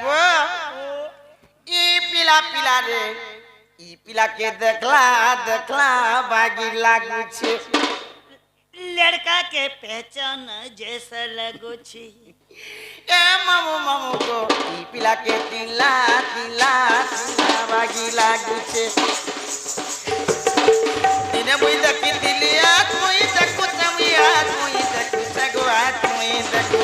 गो ई पिला रे ई पिला के देखला देखला बागी लागू छे लड़का के पहचान जैसा लगो छी ए मामू को ई पिला के तिला तिला बागी लागू छे दिने मुई देखी दिलिया मुई देखु चमिया मुई देखु सगवा मुई देखु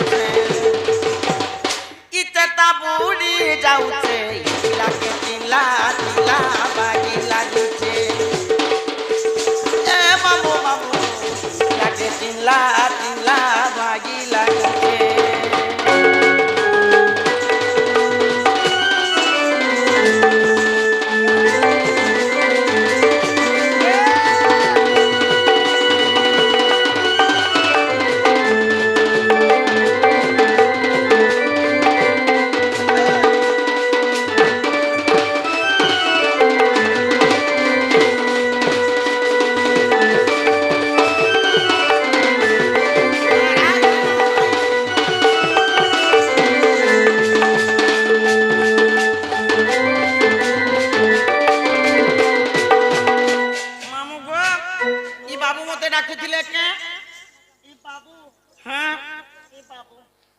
इतना बूढ़ी जाऊ छे ई पिला के तिला तिला बागी लागू छे ए मामू पिला के तिला तिला बागी लागू छे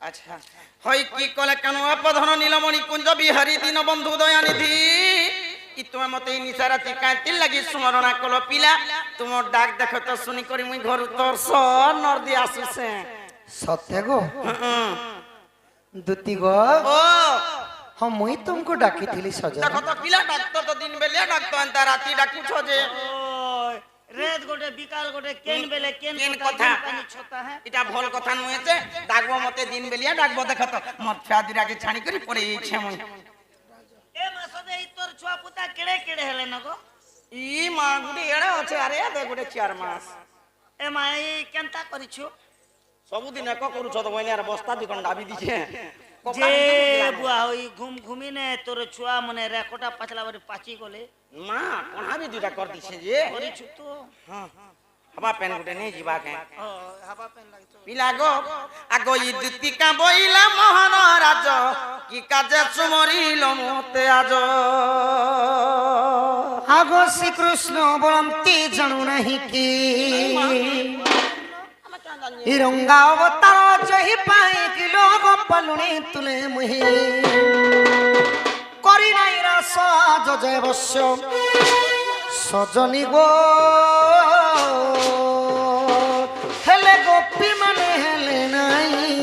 अच्छा हई की कले कानो अपधन नीलमणि कुंज बिहारी दीन बंधु दयानिधि इ तुम मते निशा राति कांति लगी स्मरण कलो पिला तुम डाक देख तो सुनी करी मुई घर तोर स नरदी आसुसे सत्य गो दुती गो ओ हम मुई तुमको डाकी थिली सजा देखो तो पिला डॉक्टर तो दिन बेले डॉक्टर अंता राति डाकू छो जे रेत गोटे बिकाल गोटे केन बेले केन कथा पानी छोता है इटा भल कथा नुहे जे डाकबो मते दिन बेलिया डाकबो देख तो मत छादिरा के छाणी करी पड़े इच्छे मुई ए मासदे इ तोर छुआ पुता केड़े केड़े हेले न गो ई मा गुडी एड़े আছে আরে দে গুডে 4 মাস ए माई केनता करिछु सब दिन एको करू छ तो बनियार बस्ता दुकान डाबी दिछे जे बुआ होई घूम घूमी ने तोर छुआ मने रेकोटा पछला बारी पाची गले ना कोना भी दुटा कर दिछे जे करिछु तो हां हवा पेन गुडे नहीं जीवा के हवा पेन लागि तो पिला गो आगो ई दुतिका बोइला मोहन राज की काजे सुमरिलो मते आज आगो श्री कृष्ण बोलंती जानू नहीं की हिरंगा अवतार जही पाए कि लोग पलुनी तुले मुही करी नहीं रस जय बस्य सजनी गो हेले गोपी माने हेले नहीं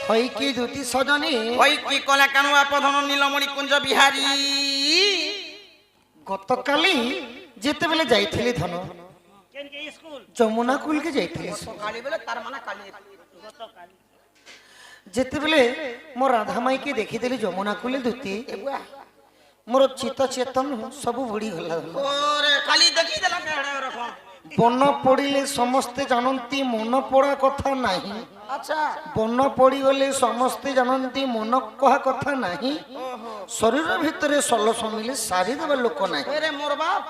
हई की दुती सजनी हई की कला कानुआ पधन नीलमणि कुंज बिहारी गतकाली जेते बेले जाइथिली धन केन के स्कूल जमुना कुल के जाइथिली काली बेले तार माना काली गतकाली जेते बेले मोर राधा माई के देखि देली जमुना कुल दुती मोर चित्त चेतन सब बुड़ी गला ओरे खाली देखि देला केड़े रखो बन पड़िले समस्ते जानती मन पड़ा कथा नहीं अच्छा बन पड़ी गले समस्ते जानती मन कहा कथा नहीं शरीर भितर सल समिले सारी देवा लोक नहीं अरे मोर बाप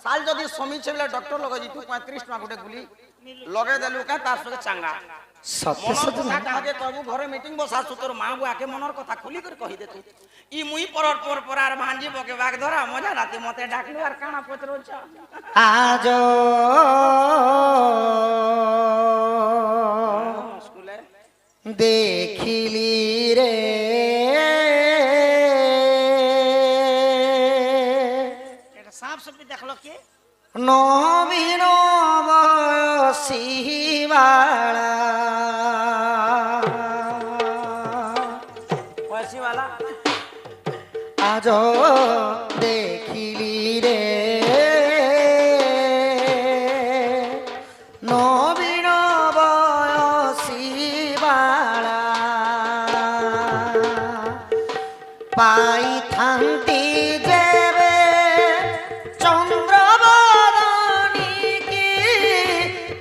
साल जदी समीचे बेले डॉक्टर लगे जी तू 35 टका गुटे गुली लगे देलु का तार सके चांगा सत्य मनर सत्य कथा कागे कहबू घरे मीटिंग बसा सुतोर मां बुआ के मनर कथा खुली कर कहि दे तू ई मुई पर परार भांजी बके बाग धरा मजा राती मते डाकलु आर काना पचरो छ आज स्कूले देखिली रे एटा साफ सब देखलो के नवीन बयसी वाला पैसी वाला आज देखिली रे नवीन बयसी वाला पाई थांती जेबे चंद्रबदनी की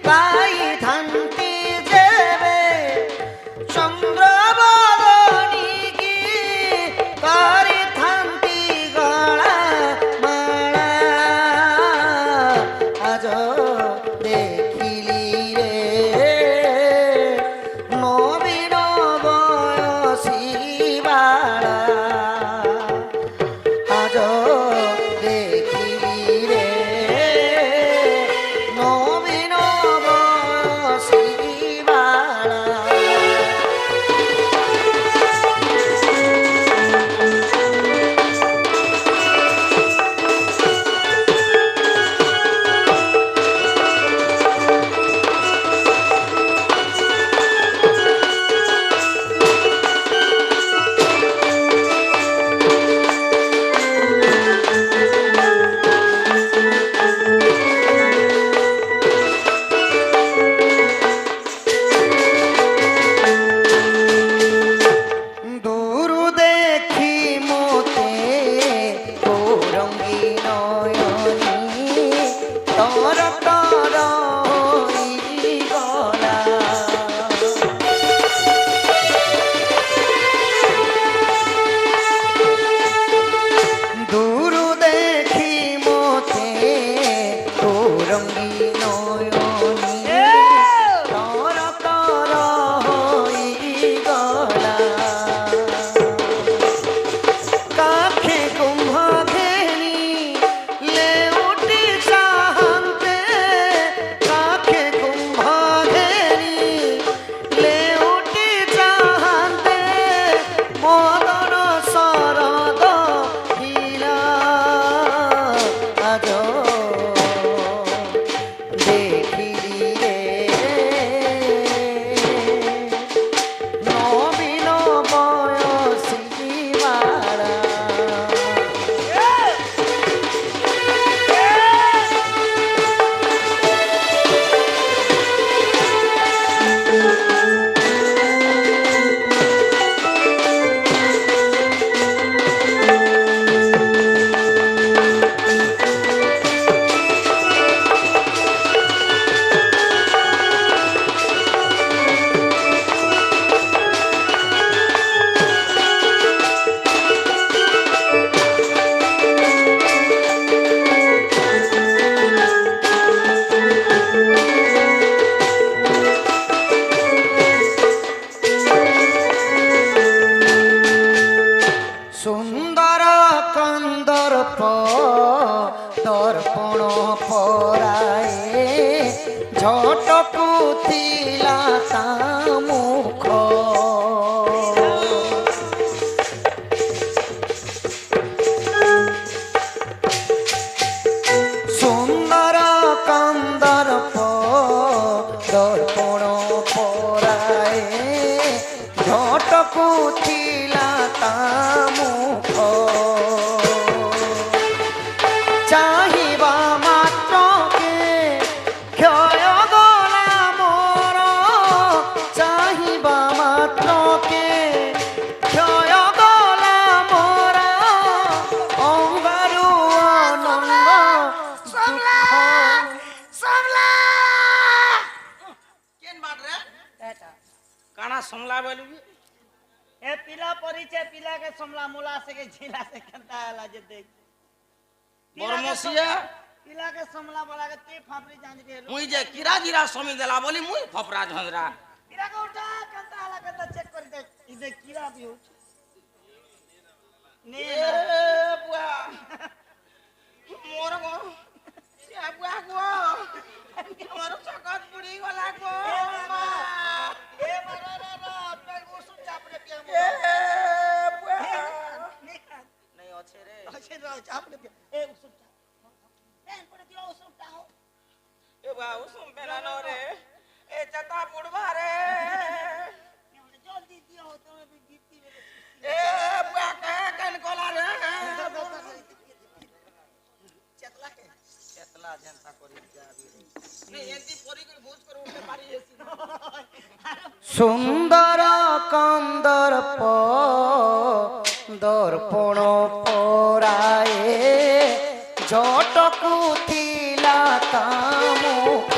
पाई थांती जेबे चंद्रबदनी की करी थांती দর্পণ পরায়ে ঝটকু থিলা তা মুখ সুন্দর কন্দর্প দর্পণ পরায়ে ঝটকু থিলা তা মুখ চাহিবা মাত্রকে ক্ষয় গলা মোর চাহিবা মাত্রকে ক্ষয় গলা মোর অঙ্গারু আনন্দ কেন বাট রে কানা সমলা বলবি ए पिला परिचय पिला के समला मुला से के झिला से कंता आला जे देख বরমসিয়া पिला के समला बोला के ते फापरी जान के মুই যে কিরা গিরা সমি দেলা বলি মুই ফপরা ঝঁঝরা पिला के उठा कंता आला कंता चेक कर दे इदे कीड़ा भी हो ने এ বুয়া মোর গো সে বুয়া গো আমার চকত পুড়ি গলা গো মা ए मारा रा रा पे उस चाप रे पे এ বুয়া नहीं নাই আছে রে अच्छे रो चाप रे पे ए उस चाप ए पड़े दियो उस चाप এ বুয়া উসুম বেলা ন রে এ চাতা পুড়বা রে जल्दी दियो तो भी जीती रे এ বুয়া কেন গলা রে चतला के চেতলা জনতা করি যাবি রে এন্তি পরি করে বুঝ করে উঠে পারি এসি সুন্দর কন্দর্প দর্পণ পরায়ে ঝটকু থিলা তা মুখ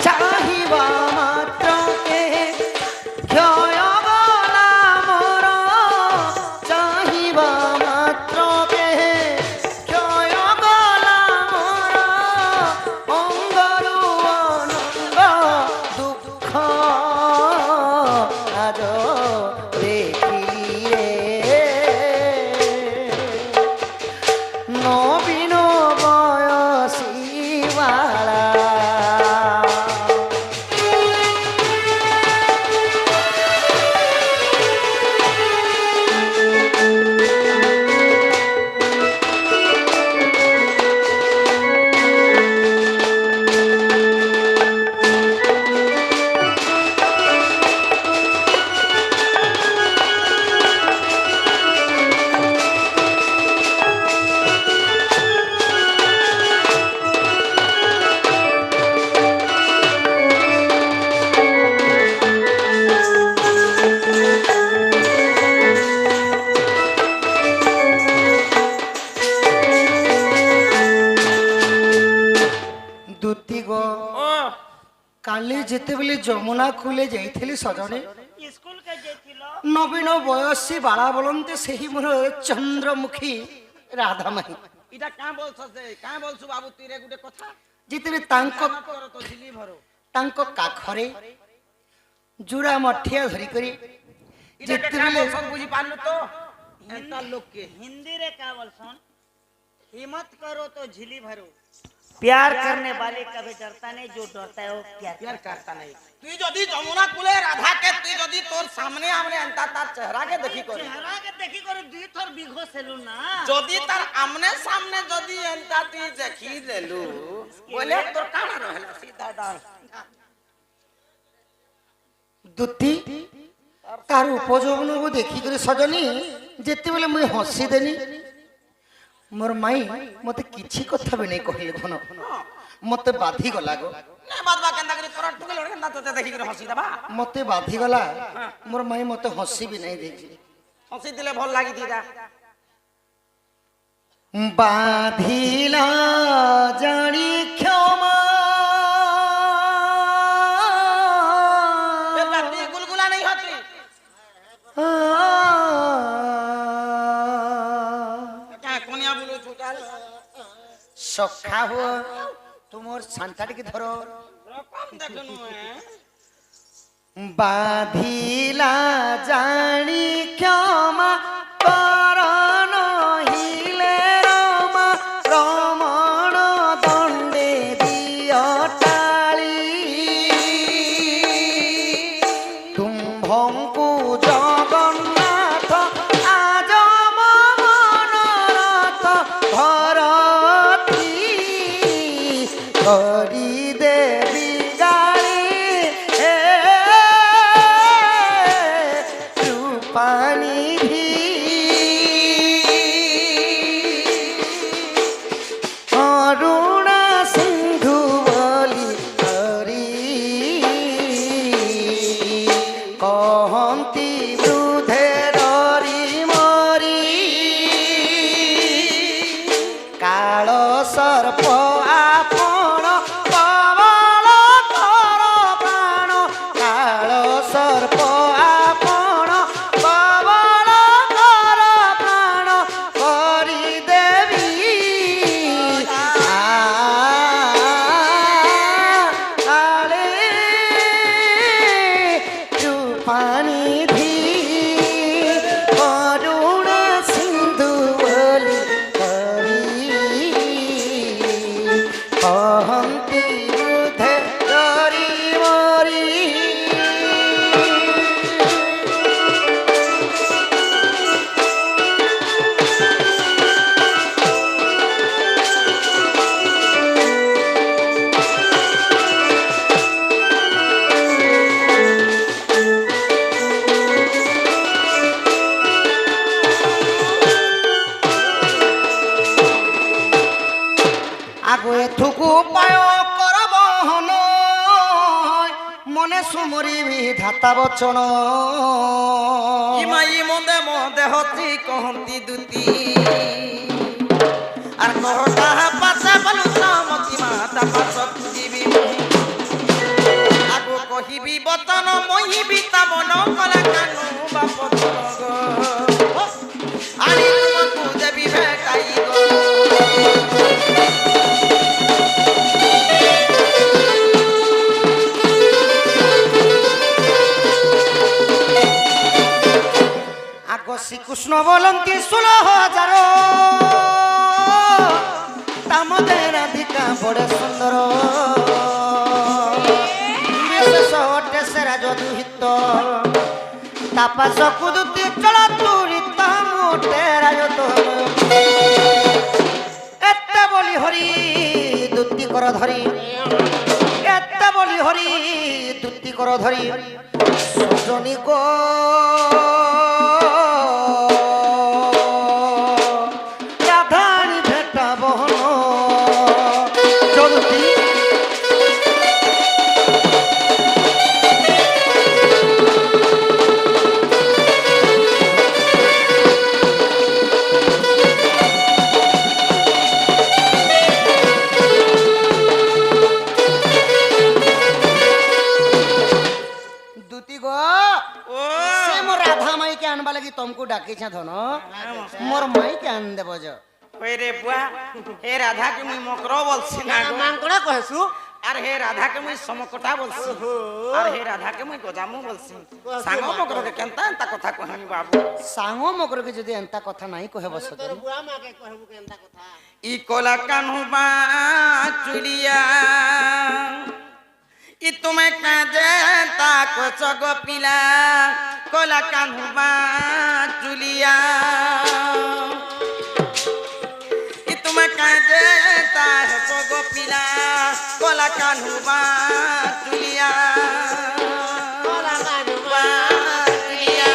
চাহিবা মাত্রকে ক্ষয় গলা মোর চাহিবা মাত্রকে ক্ষয় গলা মোর অঙ্গরু আনন্দ দুঃখ আজ দেখিলি রে নবীন বয়সী বালা দুতি গো ও কালি যেতেবেলে যমুনা কূলে যাইଥିଲି সজনে स्कूल के जेथिलो নবীন বয়সী বালা বলন্তে সেই মোর চন্দ্রমুখী রাধামাই এটা কাঁ বলছ যে কাঁ বলছু বাবু তুই রে গুটে কথা যেতেবে তাঙ্ক তোর তো ঝিলি ভরো তাঙ্ক কাখরে জুড়া মঠিয়া ধরি করি এটা কাঁ যেতেবেলে বলছ বুঝি পারলু তো এন্তা লোককে हिंदी रे का बोलसन हिम्मत करो तो झिली भरो प्यार करने वाले कभी डरता नहीं जो डरता है वो प्यार प्यार करता नहीं তুই যদি যমুনা কূলে রাধাকে তুই যদি তোর সামনে আমনে এন্তা তার চেহারাকে দেখি করি चेहरा के देखी करे दुई थर बिघो सेलु ना যদি তার আমনে সামনে যদি এন্তা তুই দেখি দেলু বলে তোর কানা রহলা সিধা ডাল দুতি তার উপযৌবনକୁ ଦେଖିକରି ସଜନି ଯେତେବେଳେ ମୁଇଁ ହସି ଦେନି মোর মাই মতে কিছু কথা বি নাই কহিলে ঘন মতে বাধি গলা গো না বাদবা কেন্দা করে তোর টুকে লড় কেন্দা তোতে দেখি করে হসি দেবা মতে বাধি গলা মোর মাই মতে হসি বি নাই দেখি হসি দিলে ভাল লাগি দিদা বাধিলা জানি ক্ষমা এ বাতি গুলগুলা नहीं होती क्या कोनिया बोलो छुटाल সখা হো তোমার শান্তাটিকে ধরো রকম দেখনু বাধিলা জানি ক্ষমা কর উপায় করব হন মনে সুমরিবি ধাতা বচন ইমাই মদে মদে হতি কহন্তি দুতি আর নহটা পাছা বলু সমতি মাতা পাছ খুঁজিবি আগু কহিবি বতন মহিবি তামন কলা কানু বাপ আনি তুমকু দেবি ভেটাই গো আগ শ্রীকৃষ্ণ বলন্তি 16,000 তামদে রাধিকা বড় সুন্দর বিশেষ অটে সেরা যদুহিত তাপাস কুদুতি চল তুরিত মোটে রাজত এতে বলি হরি দুতি কর ধরি এতে বলি হরি দুতি কর ধরি সজনী গো রাধানি ভেটা বহন চলতি দুতি গো ও সে মোর রাধা মাই কে আনবা লাগি তমকু ডাকিছে ধন মোর মাই কে আন দেব য ওই রে বুয়া হে রাধা কে মুই মকর বলছি না গো মাংকড়া কহেছু আর হে রাধা কে মুই সমকটা বলছি আর হে রাধা কে মুই গজামু বলছি সাঙ্গ মকর কে কেনতা এন্তা কথা কহানি বাবু সাঙ্গ মগরকে যদি এন্তা কথা নাই কহেব সজনী বুড়া মাকে কহেবু কেনতা কথা ই কলা কানু বা চুলিয়া ই তুমি কাজে তাক চগ পিলা কলা কানু বা চুলিয়া ই তুমি কাজে তাক চগ পিলা কলা কানু বা চুলিয়া কলা কানু বা চুলিয়া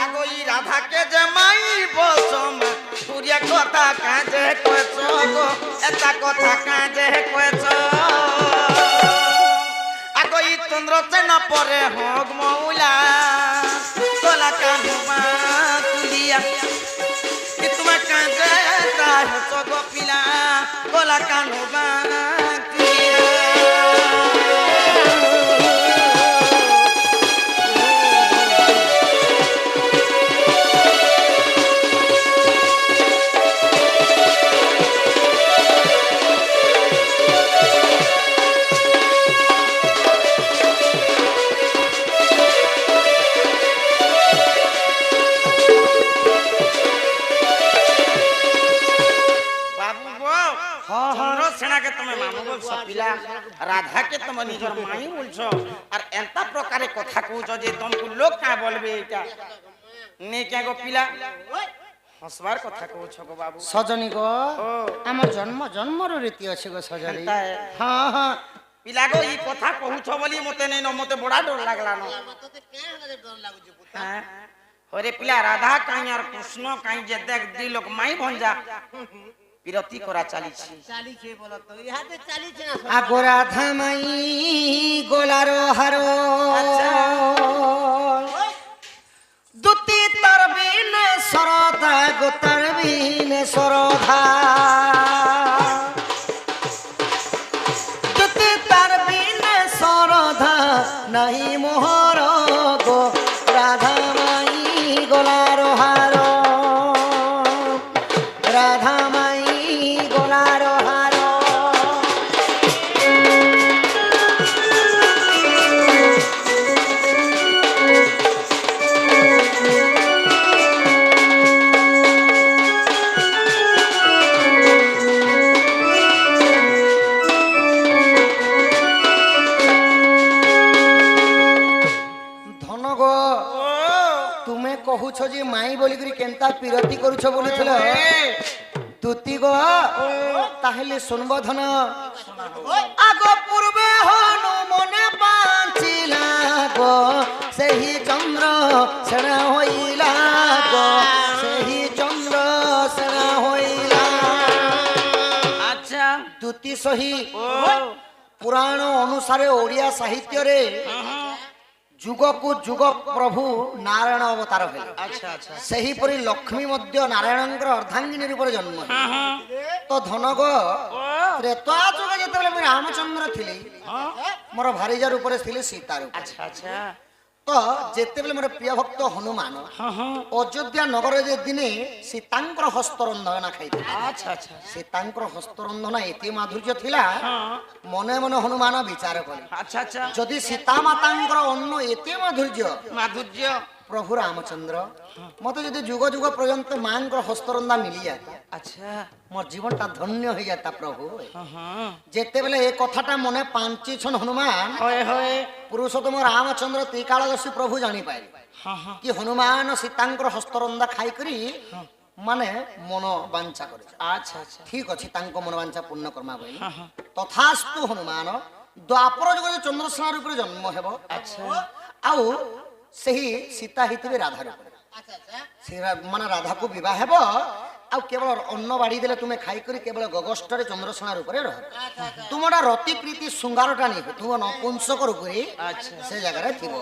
আগো ই রাধাকে যে মাই বসম পুরিয়া কথা কাজে কয়েছ গো এটা কথা কাজে কয়েছ আগো ই চন্দ্রসেন পরে হোক মৌলা কলা কানুমা তুলিয়া ই তোমার কাজে তাই হস গো পিলা কলা কানুমা তুলিয়া বাবু গো চন্দ্রসেনাকে তুমি মামু বলছো পিলা রাধাকে তুমি নিজের মাই বলছো আর এন্তা প্রকারে কথা কହୁছ যে তোমাকে লোক কা বলবে এটা নে কে গো পিলা হসবার কথা কହୁছ গো বাবু সজনী গো ও আমার জন্ম জন্মর রীতি আছে গো সজনী এন্তা হ্যাঁ হ্যাঁ পিলা গো এই কথা কହୁছ বলি মতে নেই ন মতে বড়া ডর লাগলা ন মতে কে হলে ডর লাগুছে পুতা হ্যাঁ ওরে পিলা রাধা কাই আর কৃষ্ণ কাই যে দেখ দুই লোক মাই ভঞ্জা বিরতি করা চালিছি চালিছে বলো তো ইহাতে চালিছে না আগো রাধা মাই গোলার হারো আচ্ছা। দুতি তার বিনে সরধা গো তার বিনে সরধা দুতি তার বিনে সরধা নাই মোহর গো রাধা মাই গোলার হারো রাধা মাই গোলার হারো ধন গো তুমে কহুছ যে মাই বলিকি কেনতা পিরতি করুছ বলিছিল দুতি গো তাহলে শুনব ধন আগ পূর্বে হনু মনে পাঁচিলা গো সেই চন্দ্র সেনা হইলা গো সেই চন্দ্র সেনা হইলা। আচ্ছা দুতি সহি ও পুরাণ অনুসারে ওড়িয়া সাহিত্যরে যুগকু যুগ প্রভু নারায়ণ অবতার হয়ে আচ্ছা আচ্ছা ସେହିପରି ଲକ୍ଷ୍ମୀ ମଧ୍ୟ ନାରାୟଣଙ୍କର ଅର୍ଦ୍ଧାଙ୍ଗିନୀ ରୂପରେ ଜନ୍ମ ତ ଧନଗ ତ୍ରେତୟା ଯୁଗ ଯେତେବେଳେ ମୁଁ ରାମଚନ୍ଦ୍ର ଥିଲି ମୋର ଭାରିଜା ରୂପରେ ଥିଲି ସୀତା ରୂପରେ। ଆଚ୍ଛା ଆଚ୍ଛା ତ ଯେତେବେଳେ ମୋର ପ୍ରିୟ ଭକ୍ତ ହନୁମାନ ଅଯୋଧ୍ୟା ନଗରରେ ଯେ ଦିନେ ସୀତାଙ୍କର ହସ୍ତରନ୍ଧନା ଖାଇଥିଲେ। ଆଚ୍ଛା ଆଚ୍ଛା ସୀତାଙ୍କର ହସ୍ତରନ୍ଧନା ଏତେ ମାଧୁର୍ଯ୍ୟ ଥିଲା ମନେ ମନେ ହନୁମାନ ବିଚାର କଲେ ଆଚ୍ଛା ଆଚ୍ଛା ଯଦି ସୀତା ମାତାଙ୍କର ଅନ୍ନ ଏତେ ମାଧୁର୍ଯ୍ୟ ମାଧୁର୍ଯ୍ୟ ପ୍ରଭୁ ରାମଚନ୍ଦ୍ର ମତେ ଯଦି ଯୁଗ ଯୁଗ ପର୍ଯ୍ୟନ୍ତ ମାଙ୍କର ହସ୍ତରନ୍ଧା ମିଳିଯାତା ଆଚ୍ଛା ମୋର ଜୀବନଟା ଧନ୍ୟ ହେଇଯାତା ପ୍ରଭୁ। ହଁ ଯେତେବେଳେ ଏ କଥାଟା ମନେ ପାଞ୍ଚିଛନ ହନୁମାନ ହୋଏ ହୋଏ ପୁରୁଷୋତ୍ତମ ରାମଚନ୍ଦ୍ର ତ୍ରିକାଳଦର୍ଶୀ ପ୍ରଭୁ ଜାଣିପାରିଲେ ହଁ ହଁ କି ହନୁମାନ ସୀତାଙ୍କର ହସ୍ତରନ୍ଧା ଖାଇକରି ମାନେ ମନ ବାଞ୍ଛା କରିছে। ଆଚ୍ଛା ଆଚ୍ଛା ଠିକ ଅଛି ତାଙ୍କ ମନ ବାଞ୍ଛା ପୂର୍ଣ୍ଣ କର୍ମା ବୋଲି ହଁ ହଁ ତଥାସ୍ତୁ ହନୁମାନ ଦ୍ୱାପର ଯୁଗରେ ଚନ୍ଦ୍ରସେନା ରୂପରେ ଜନ୍ମ ହେବ। ଆଚ୍ଛା ଆଉ ସେହି ସୀତା ହେଇଥିବେ ରାଧା ରୂପରେ ସେ ମାନେ ରାଧାକୁ ବିବାହ ହେବ ଆଉ କେବଳ ଅନ୍ନ ବାଢି ଦେଲେ ତୁମେ ଖାଇକରି କେବଳ ଗଗଷ୍ଟରେ ଚନ୍ଦ୍ରସେନା ରୂପରେ ରହ ତୁମଟା ରତି ପ୍ରୀତି ଶୃଙ୍ଗାରଟା ନେଇ ତୁମ ନପୁଂସକ ରୂପରେ ସେ ଜାଗାରେ ଥିବ।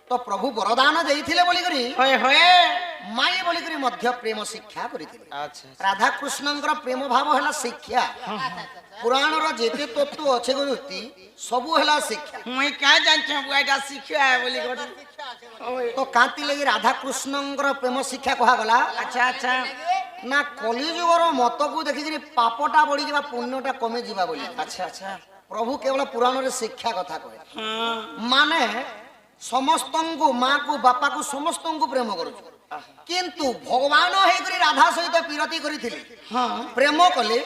ତ ପ୍ରଭୁ ବରଦାନ ଦେଇଥିଲେ ବୋଲିକରି ହୋଏ ହୋଏ ମାଇ ବୋଲିକରି ମଧ୍ୟ ପ୍ରେମ ଶିକ୍ଷା କରିଥିଲେ। ଆଚ୍ଛା ରାଧାକୃଷ୍ଣଙ୍କର ପ୍ରେମ ଭାବ ହେଲା ଶିକ୍ଷା ପୁରାଣର ଯେତେ ତତ୍ତ୍ୱ ଅଛି ଗୁରୁତି ସବୁ ହେଲା ଶିକ୍ଷା। ମୁଇଁ କାଁ ଜାଣିଛ ବୁଆଟା ଶିଖିବା ବୋଲି କରି ତ କାନ୍ତି ଲାଗି ରାଧାକୃଷ୍ଣଙ୍କର ପ୍ରେମ ଶିକ୍ଷା କୁହାଗଲା ଆଚ୍ଛା ଆଚ୍ଛା ନା କଲିଯୁଗର ମତକୁ ଦେଖିକିରି ପାପଟା ବଢିଯିବା ପୁଣ୍ୟଟା କମିଯିବା ବୋଲି ଆଚ୍ଛା ଆଚ୍ଛା ପ୍ରଭୁ କେବଳ ପୁରାଣରେ ଶିକ୍ଷା କଥା କହେ ହଁ ମାନେ ସମସ୍ତଙ୍କୁ ମାକୁ ବାପାକୁ ସମସ୍ତଙ୍କୁ ପ୍ରେମ କରୁଛୁ କିନ୍ତୁ ଭଗବାନ ହେଇକରି ରାଧା ସହିତ ବିରତି କରିଥିଲେ ପ୍ରେମ କଲେ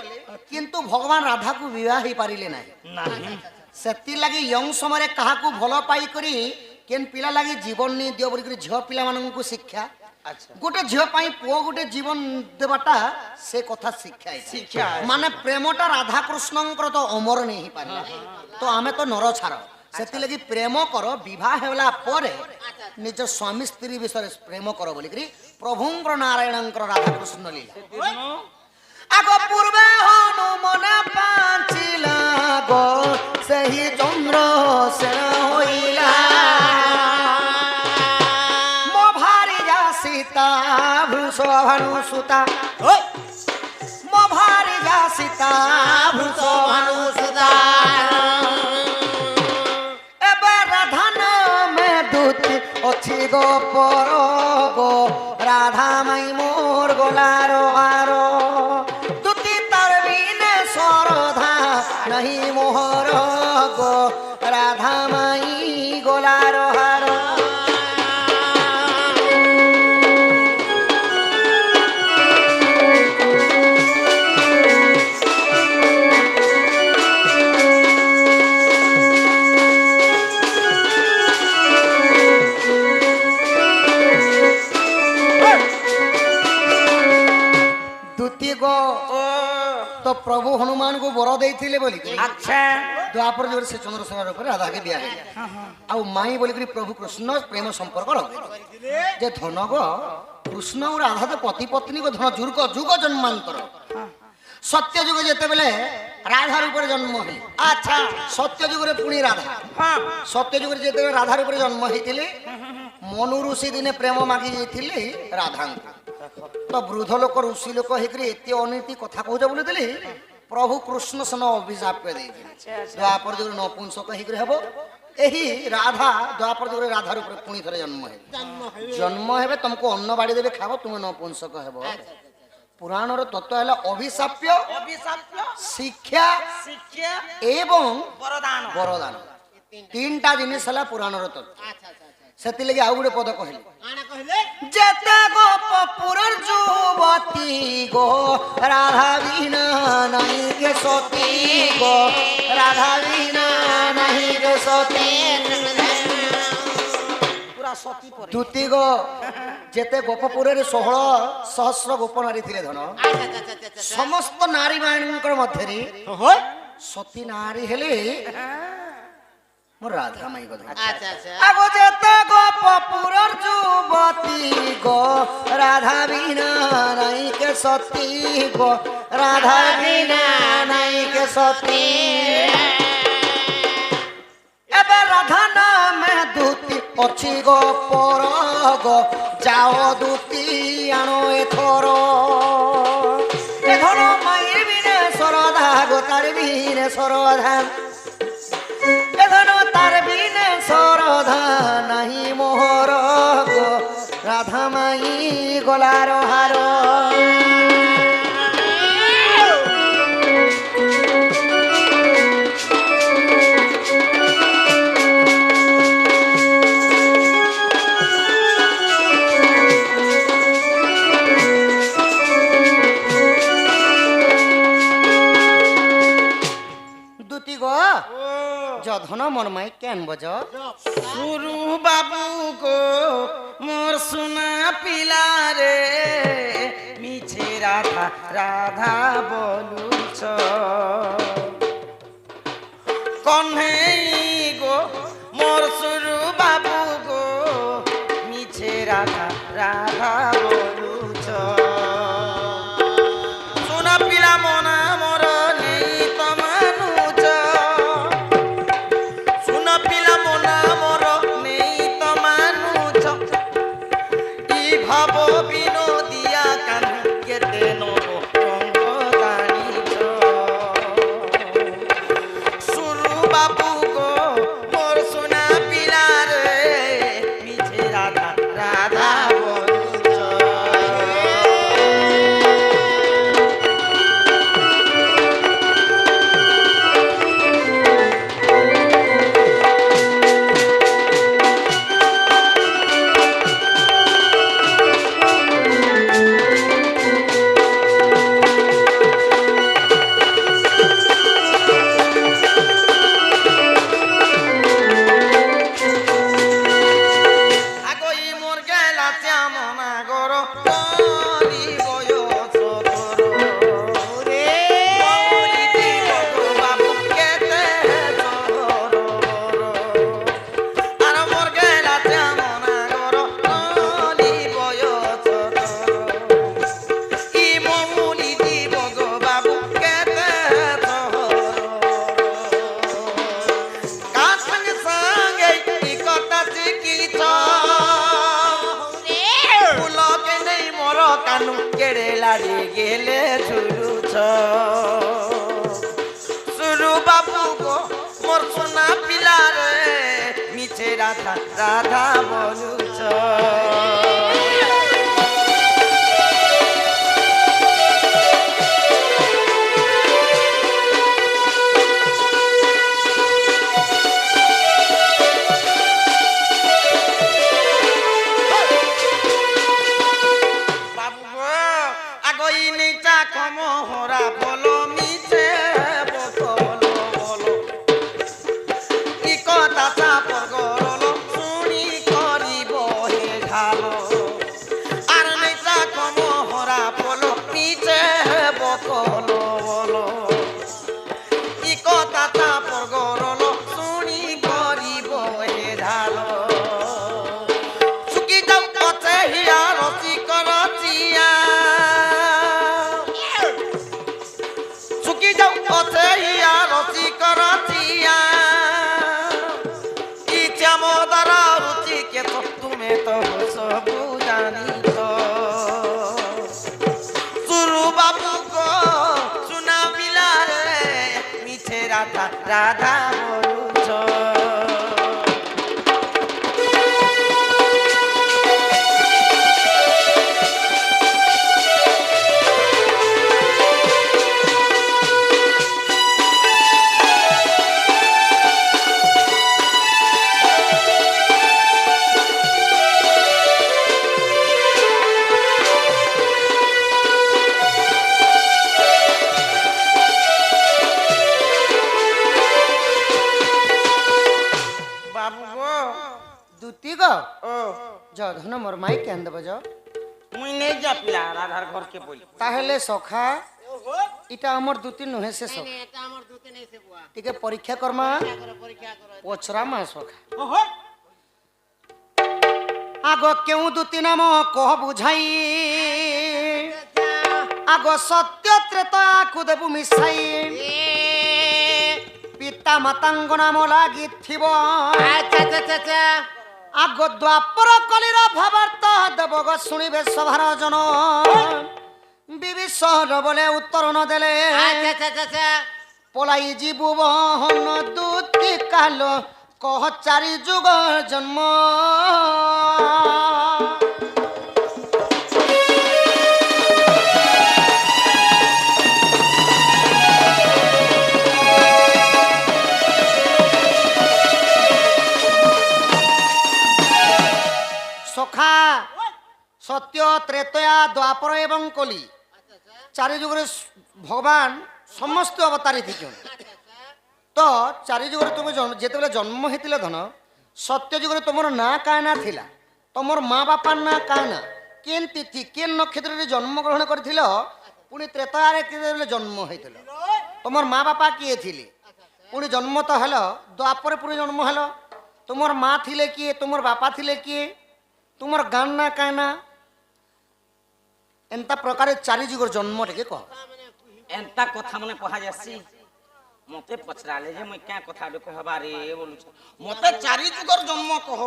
କିନ୍ତୁ ଭଗବାନ ରାଧାକୁ ବିବାହ ହେଇପାରିଲେ ନାହିଁ। ନାହିଁ ସେଥିଲାଗି ୟଙ୍ଗ ସମୟରେ କାହାକୁ ଭଲ ପାଇକରି କେନ୍ ପିଲା ଲାଗି ଜୀବନ ନେଇ ଦିଅ ବୋଲିକରି ଝିଅ ପିଲାମାନଙ୍କୁ ଶିକ୍ଷା ଆଚ୍ଛା ଗୋଟେ ଝିଅ ପାଇଁ ପୁଅ ଗୋଟେ ଜୀବନ ଦେବାଟା ସେ କଥା ଶିକ୍ଷା ଶିକ୍ଷା ମାନେ ପ୍ରେମଟା ରାଧାକୃଷ୍ଣଙ୍କର ତ ଅମର ନେଇ ହେଇପାରିଲା ତ ଆମେ ତ ନର ଛାର ସେଥିଲାଗି ପ୍ରେମ କର ବିବାହ ହେଲା ପରେ ନିଜ ସ୍ୱାମୀ ସ୍ତ୍ରୀ ବିଷୟରେ ପ୍ରେମ କର ବୋଲିକରି ପ୍ରଭୁଙ୍କର ନାରାୟଣଙ୍କର ରାଧାକୃଷ୍ଣ ଲୀଳା ଆଗ ପୂର୍ବେ ହନୁ ମନେ ପାଞ୍ଚିଲା ଗো ସେହି ଚନ୍ଦ୍ର ସେନା ହୋଇଲା ମୋ ଭାରିଜା ସୀତା ବୃଷ ଭାନୁ ସୁତା ମୋ ଭାରିଜା ସୀତା ବୃଷ ଭାନୁ ସୁତା ଏବେ ରାଧା ନାମେ ଦୂତି ଅଛି ଗো ପର গো রাধা মাই মোর গোলার আর দুতি তার বিনে সরধা নাহি মোহর গো রাধা মাই গোলার হার। तो प्रभु हनुमान को बर देइथिले बोली अच्छा द्वापर जोर से चंद्रसेना ऊपर राधा के बिया आ माई बोली प्रभु कृष्ण प्रेम संपर्क लगे जे धन गो कृष्ण और राधा तो पति पत्नी को धन जुग जुग जन्मांतर सत्य जुग जेते बेले राधा रूप जन्म है। अच्छा सत्य जुग रे पुणी राधा सत्य जुग रे जेते राधा रूप जन्म होइथिले मनु ऋषि दिने प्रेम मागी जाइथिले राधा तो वृद्ध लोक ऋषि लोक होकर एत अनीति कथा कह बोली प्रभु कृष्ण सन अभिशाप द्वापर जुग नपुंसक होब यही राधा द्वापर जुग राधा रूप पुणी थे जन्म है तुमको अन्न बाड़ी देवे खाव तुम नपुंसक हेब। पुराण तत्व है अभिशाप्य शिक्षा एवं वरदान तीन टा जिनिस है पुराण तत्व से लगे आउ गोटे पद कहले जेते गोपुर जुवती गो राधा बिना नहीं के सती गो राधा बिना नहीं के सती पूरा ସତୀ ପରେ ଦୁତି ଗୋ ଯେତେ ଗୋପପୁରରେ 16 ସହସ୍ର ଗୋପ ନାରୀ ଥିଲେ ଧନ ସମସ୍ତ ନାରୀ ମାନଙ୍କର ମଧ୍ୟରେ ସତୀ ନାରୀ ହେଲେ ମୋ ରାଧା ମାଇ କଥା আগো যেতে গোপপুরর যুবতী গো রাধা বিনা নাই কে সতী গো রাধা বিনা নাই কে সতী এবে রাধা নামে দুতি অছি গো পর গো যাও দুতি আনো এথর এথর মায়ের বিনে সরধা গো তার বিনে সরধা এধন তার বিনে সরধা নাহি মোহর গো রাধা মাই গলার হার দুতি গো যধন মনমাই কেন বজ সুরু বাবু গো মোর সোনা পিলা রে মিছে রাধা রাধা বলুছ কন্হেই গো মোর সুরু বাবু গো মিছে রাধা রাধা বলুছ সোনা পিলা মনা মোর নেই তমানুছ সোনা পিলা মনা মোর নেই তমানুছ ই ভাব বিনোদিয়া কানু কেতে নব রঙ্গ জানিছ সুরু বাবু গো মোর সোনা পিলা রে মিছে রাধা রাধা বলুছ আগই মোর গেলা শ্যামনা গর তরি বয়স তোর রে মৌলি দিব গো বাবু কেতে তোর আর মোর গেলা শ্যামনা গর তরি বয়স তোর ই মৌলি দিব গো বাবু কেতে তোর কার সঙ্গে সঙ্গে ই কথা শিখিছ ফুলকে নেই মোর কানু কেড়ে লাড়ি গেলে ঝুলুছ সুরু বাবু গো মোর সোনা পিলা রে মিছে রাধা রাধা বলুছ বাবু গো আগই নেইটা কমহরা বলো মিছে বলো বলো ই কথা চাপর গরল শুনি করিব হে ঢালো আর নেইটা কমহরা বলো মিছে বলো বলো ই কথা চাপর গরল শুনি করিব হে ঢালো চুকি যাও পথে হিয়া রচি করচিয়া চুকি যাও পথে হিয়া রচি করচিয়া ইচ্ছা মদারা রুচি কে তো তুমি তো সবু জানিছ সুরু বাবু গো সুনা পিলা রে মিছে রাধা রাধা বলুছ যাও ধন মোর মাই কেন দেব যাও মুই নেই যা পিলা রাধার ঘর কে বলি তাহলে সখা এটা আমার দুতি নুহে সে সখা এটা আমার দুতে নেই সে বুয়া টিকে পরীক্ষা করমা পরীক্ষা করো পছরা মা সখা ওহো আগ কেউ দুতি নাম কহ বুঝাই আগ সত্য ত্রেতা কুদেবু মিশাই পিতা মাতাঙ্গ নাম লাগিথিব আচ্ছা আচ্ছা আচ্ছা আগ দ্বাপর কলির ভাবার্থ দেবগ শুনিবে সভার জন বিবিসর বলে উত্তর ন দেলে আচ্ছা আচ্ছা আচ্ছা পলাই জীবু বহন দুতি কাল কহ চারি যুগ জন্ম সখা সত্য ত্রেতয়া দ্বাপর এবং কলি চারি যুগরে ভগবান সমস্ত অবতারি থিছেন তো চারি যুগরে তুমি যেতবেলে জন্ম হয়েছিল ধন সত্য যুগরে তোমার না কায়না থিলা তোমার মা বাপার না কায়না কেন তিথি কেন নক্ষত্রে জন্মগ্রহণ করেছিল পুনি ত্রেতয়ারে কেতবেলে জন্ম হয়েছিল তোমার মা বাপা কিয়ে থিলে পুনি জন্ম তো হল দ্বাপরে পুনি জন্ম হল তোমার মা থিলে কিয়ে তোমার বাপা থিলে কিয়ে তোমার গান না কায়না এন্তা প্রকারে চারি যুগর জন্মটাকে কহ এন্তা কথা মানে কহা যাচ্ছি মতে পচরালে যে মুই ক্যাঁ কথা কহবা রে বলুছ মতে চারি যুগর জন্ম কহ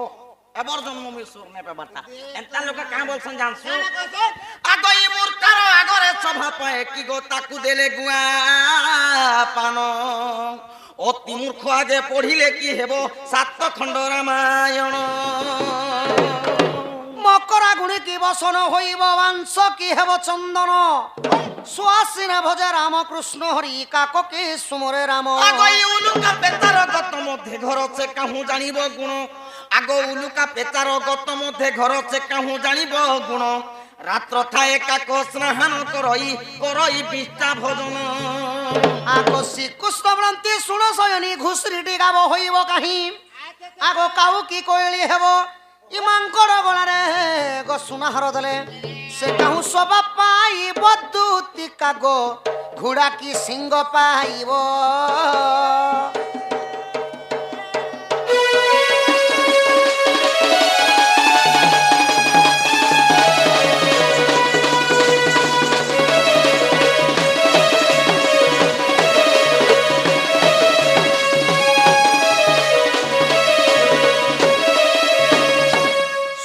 এবার জন্ম মুই সুর নে পাবারতা এন্তা লোকে কাঁ বলছন জানছু আগই মূর্খার আগরে সভা পায় কি গো তাকু দেলে গুয়া পান অতি মূর্খ আগে পড়িলে কি হেব সাত খণ্ড রামায়ণ মকরা গুণে কি বসন হইব বাংশ কি হেব চন্দন সুয়াসিনা ভজে রামকৃষ্ণ হরি কাককে সুমরে রাম আগই উলুকা পেতার গত মধ্যে ঘর সে কাহু জানিব গুণ আগ উলুকা পেতার গত মধ্যে ঘর সে কাহু জানিব গুণ রাত্র থায়ে কাক স্নাহান করই বিষ্টা ভোজন আগ শ্রীকৃষ্ণ ব্রান্তি শুণ শয়নী ঘুষরিটি গাব হইব কাহি আগ কাউ কি কইলি হেব ইমাঙ্কর গলারে গো সুনাহার দলে সে কাহু সবা পাইব দুতি কাগ ঘোড়া কি সিংহ পাইব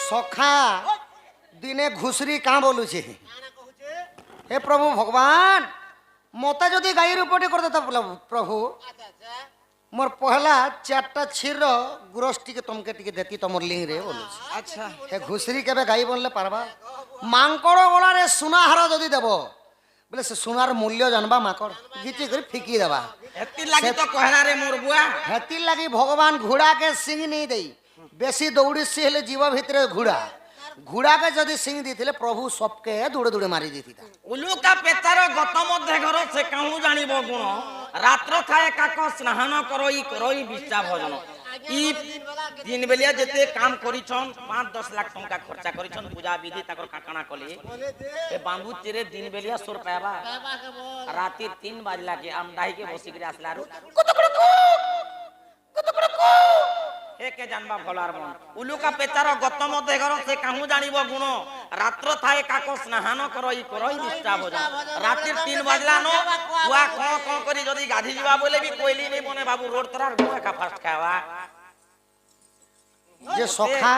সখা দিনে ঘুষরি কাঁ বলুছে হে প্রভু ভগবান মতে যদি গাইর উপরে করে দিত প্রভু মোর পহলা চারটা ছির গুরসটিকে তোমাকে টিকে দেতি তোমার লিং রে বলুছে আচ্ছা হে ঘুষরি কেবে গাই বললে পারবা মাঙ্কড় গলারে সুনাহার যদি দেব বলে সে সোনার মূল্য জানবা মাকড় গিচি করে ফিকি দেবা এতি লাগি তো কহরা রে মোর বুয়া হেতির লাগি ভগবান ঘোড়াকে সিং নেই দেই বেশি দৌড়িছি হলে জীব ভিতরে ঘোড়া ঘোড়াকে যদি সিং দিয়েছিলে প্রভু সবকে দৌড়ে দৌড়ে মারি দিতা উলুকা পেতার গত মধ্যে ঘর সে কাহু জানিব গুণ রাত্র থায়ে কাক স্নাহান করই বিষ্টা ভোজন ই দিন বেলিয়া যেতে কাম করিছন 5-10 লাখ টাকা খরচা করিছন পূজা বিধি তাকর কাকানা কলে এ বাম্বু চিরে দিন বেলিয়া সুর পাবা রাতে 3 বাজলা के আমদাই के বসি করে আসলা আর কত হে কে জানবা ভলার মন উলুকা পেতার গত মধ্যে ঘর সে কাহু জানিব গুণ রাত্র থায়ে কাক স্নাহান করই বিষ্টা ভোজন রাতে 3 বাজলা ন কুয়া ক করি যদি গাধি যাবা বলে বি কইলি নেই মনে বাবু রোড তরার গুয়া কা ফাস্ট খাওয়া যে সখা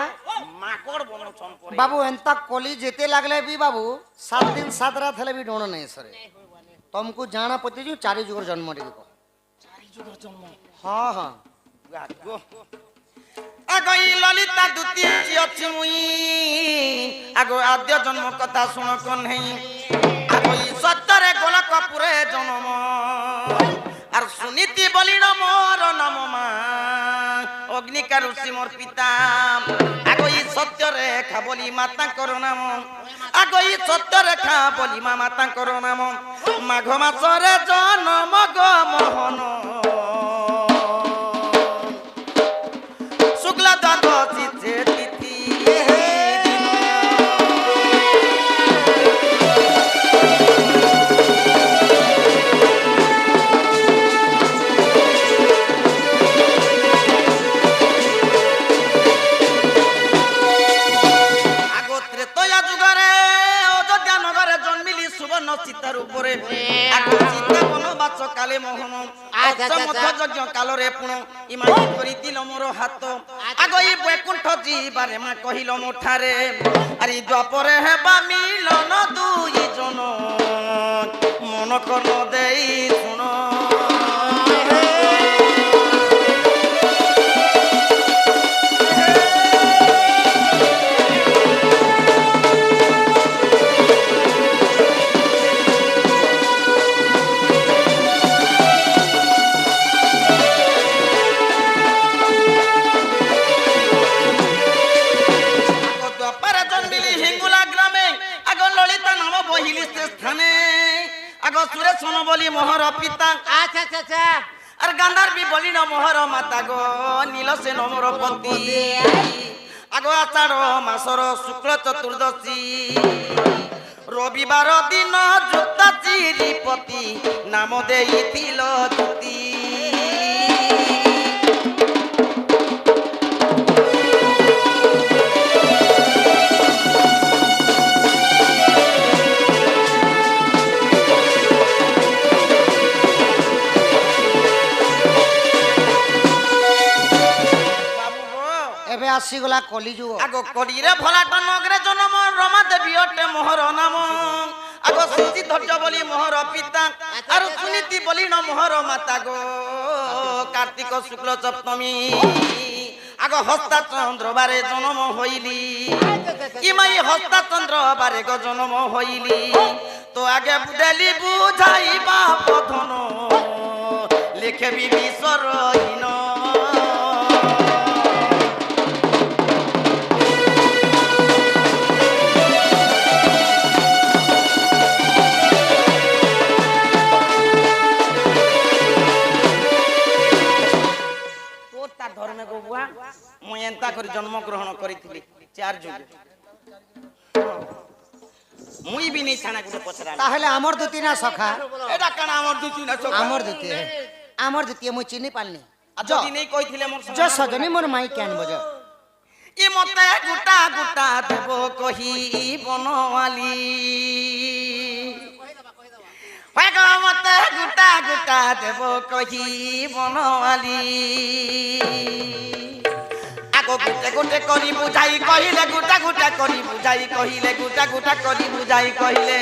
মাকড় বনছন পরে বাবু এন্তা কলি যেতে লাগলে বি বাবু 7 दिन 7 রাত হলে বি ডোণ নাই সরে तुमको जाना पति जो चारि जुगर जन्म रे को চারি যুগের জন্ম हां हां গাগো আগই ললিতা দুতি আছে মুই আগো আদ্য জন্ম কথা শুন কোন হেই আগই সত্যরে গোলকপুরে জন্ম আর সুনীতি বলিন মোর নাম মা অগ্নিকা ঋষি মোর পিতা আগই সত্য রেখা বলি মাতা কর নাম আগই সত্য রেখা বলি মা মাতা কর নাম মাঘ মাসরে জন্ম গো মোহন শুক্লা দ্বাদশী তিথি সীতার উপরে আগ সীতা বনবাস কালে মোহন অসমথ যজ্ঞ কালরে পুণ ইমাই করিছিল মোর হাত আগ ই বৈকুণ্ঠ জীবারে মা কহিল মোঠারে আরে দ্বাপরে হেবা মিলন দুই জন মন কন দেই শুণ বলি মোহর পিতা আচ্ছা আচ্ছা আচ্ছা আর গান্ধার বি বলি না মোহর মাতা গো নীল সে নমর পতি আগ আষাঢ় মাসর শুক্ল চতুর্দশী রবিবার দিন জোতা চিরিপতি নাম দেইছিল জ্যোতি আসিগলা কলিযুগ আগ কলিরে ভলাট নগরে জন্ম রমা দেবী অটে মোহর নাম আগ সুচি ধৈর্য বলি মোহর পিতা আর সুনীতি বলি ন মোহর মাতা গো কার্তিক শুক্ল সপ্তমী আগ হস্তা চন্দ্র বারে জন্ম হইলি ইমাই হস্তা চন্দ্র বারে গো জন্ম হইলি তো আগে বুঝালি বুঝাইবা পথন লিখে বিবিসরহীন ধর্মে গোবুয়া মুই এন্তা করে জন্মগ্রহণ করিছিলি 4 যুগে মুই বি নি ছানা গুলো পছরা তাহলে আমর দুতি না সখা এটা কানা আমর দুতি না সখা আমর দুতি মুই চিনি পালনি যদি নেই কইছিলে মোর জ সজনী মোর মাই কেন বজ ই মতে গুটা গুটা দেব কহি বনওয়ালি হয় গো মতে গুটা গুটা দেব কহি বনওয়ালি আগো গুটে গুটে করি বুঝাই কহিলে গুটা গুটা করি বুঝাই কহিলে গুটা গুটা করি বুঝাই কহিলে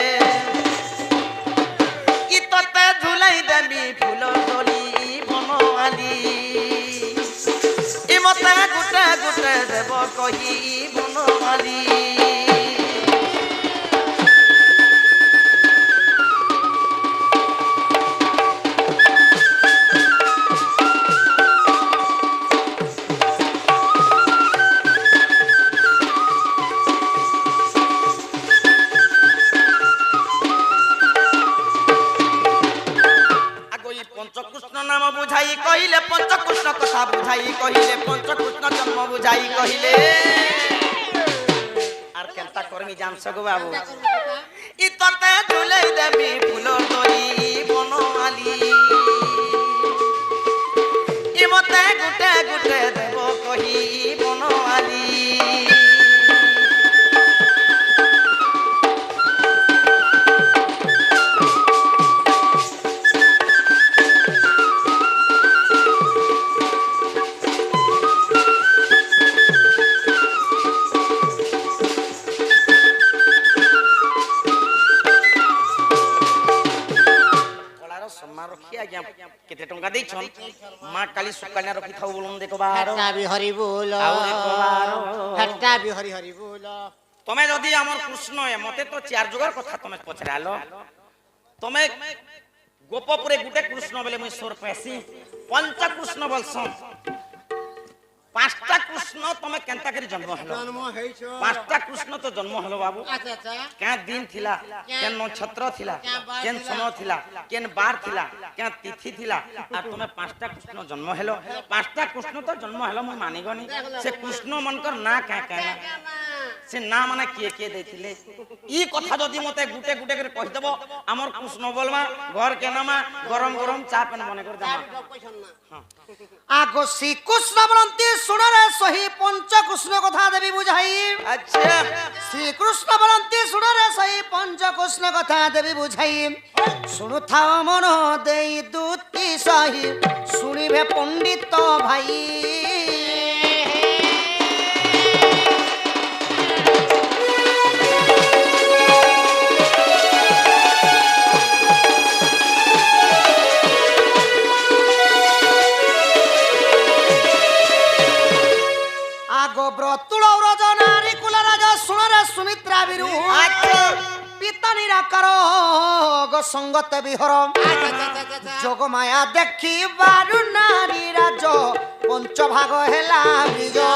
ই তোতে ঝুলাই দেবি ফুল দলি বনওয়ালি ই মতে গুটে গুটে দেব কহি বনওয়ালি বুঝাই কহিলে পঞ্চকৃষ্ণ কথা বুঝাই কহিলে পঞ্চকৃষ্ণ জন্ম বুঝাই কহিলে আর কেনতা করমি জানছ গো বাবু ই তোতে ঝুলাই দেবি ফুল দলি বনওয়ালি ই মতে গুটে গুটে দেব কহি বনওয়ালি কেতে টঙ্কা দেইছন মা কালি সুকালিয়া রখি থাও বলুন দেখো বার হট্টা বিহরি বল হট্টা বিহরি হরি বল তুমি যদি আমার কৃষ্ণ মতে তো 4 যুগের কথা তুমি পছরালো তুমি গোপপুরে গুটে কৃষ্ণ বলে মই সোর পেছি পঞ্চ কৃষ্ণ বলছন 5টা কৃষ্ণ তুমি কেনতা করে জন্ম হলো 5টা কৃষ্ণ তো জন্ম হলো বাবু আচ্ছা আচ্ছা কেন দিন থিলা কেন নক্ষত্র থিলা কেন সময় থিলা কেন বার থিলা কেন তিথি থিলা আর তুমি 5টা কৃষ্ণ জন্ম হলো 5টা কৃষ্ণ তো জন্ম হলো মই মানিগনি সে কৃষ্ণ মনকর না কে কে সে না মানে কিয়ে কিয়ে দেইছিলে ই কথা যদি মতে গুটে গুটে করে কই দেব আমার কৃষ্ণ বলমা ঘর কেনামা গরম গরম চা পেন মনে করে জামা আগো শ্রী কৃষ্ণ বলন্তি ଶୁଣରେ ସହି ପଞ୍ଚକୃଷ୍ଣ କଥା ଦେବି ବୁଝାଇ। আচ্ছা ଶ୍ରୀକୃଷ୍ଣ ବଳନ୍ତି ଶୁଣରେ ସହି ପଞ୍ଚକୃଷ୍ଣ କଥା ଦେବି ବୁଝାଇ। ଶୁଣୁଥାଅ ମନ ଦେଇ ଦୁତି ସହି ଶୁଣିବେ ପଣ୍ଡିତ ଭାଇ। ଆଗ ବ୍ରତୁଳ ରଜନାରୀ କୁଳ ରାଜ ଶୁଣରେ ସୁମିତ୍ରା ବିରୁ। ପିତା ନିରାକାର ସଙ୍ଗତ ବିହର। ଯୋଗ ମାୟା ଦେଖିବାରୁ ନାରୀ ରାଜ ପଞ୍ଚ ଭାଗ ହେଲା ବିଜୟ।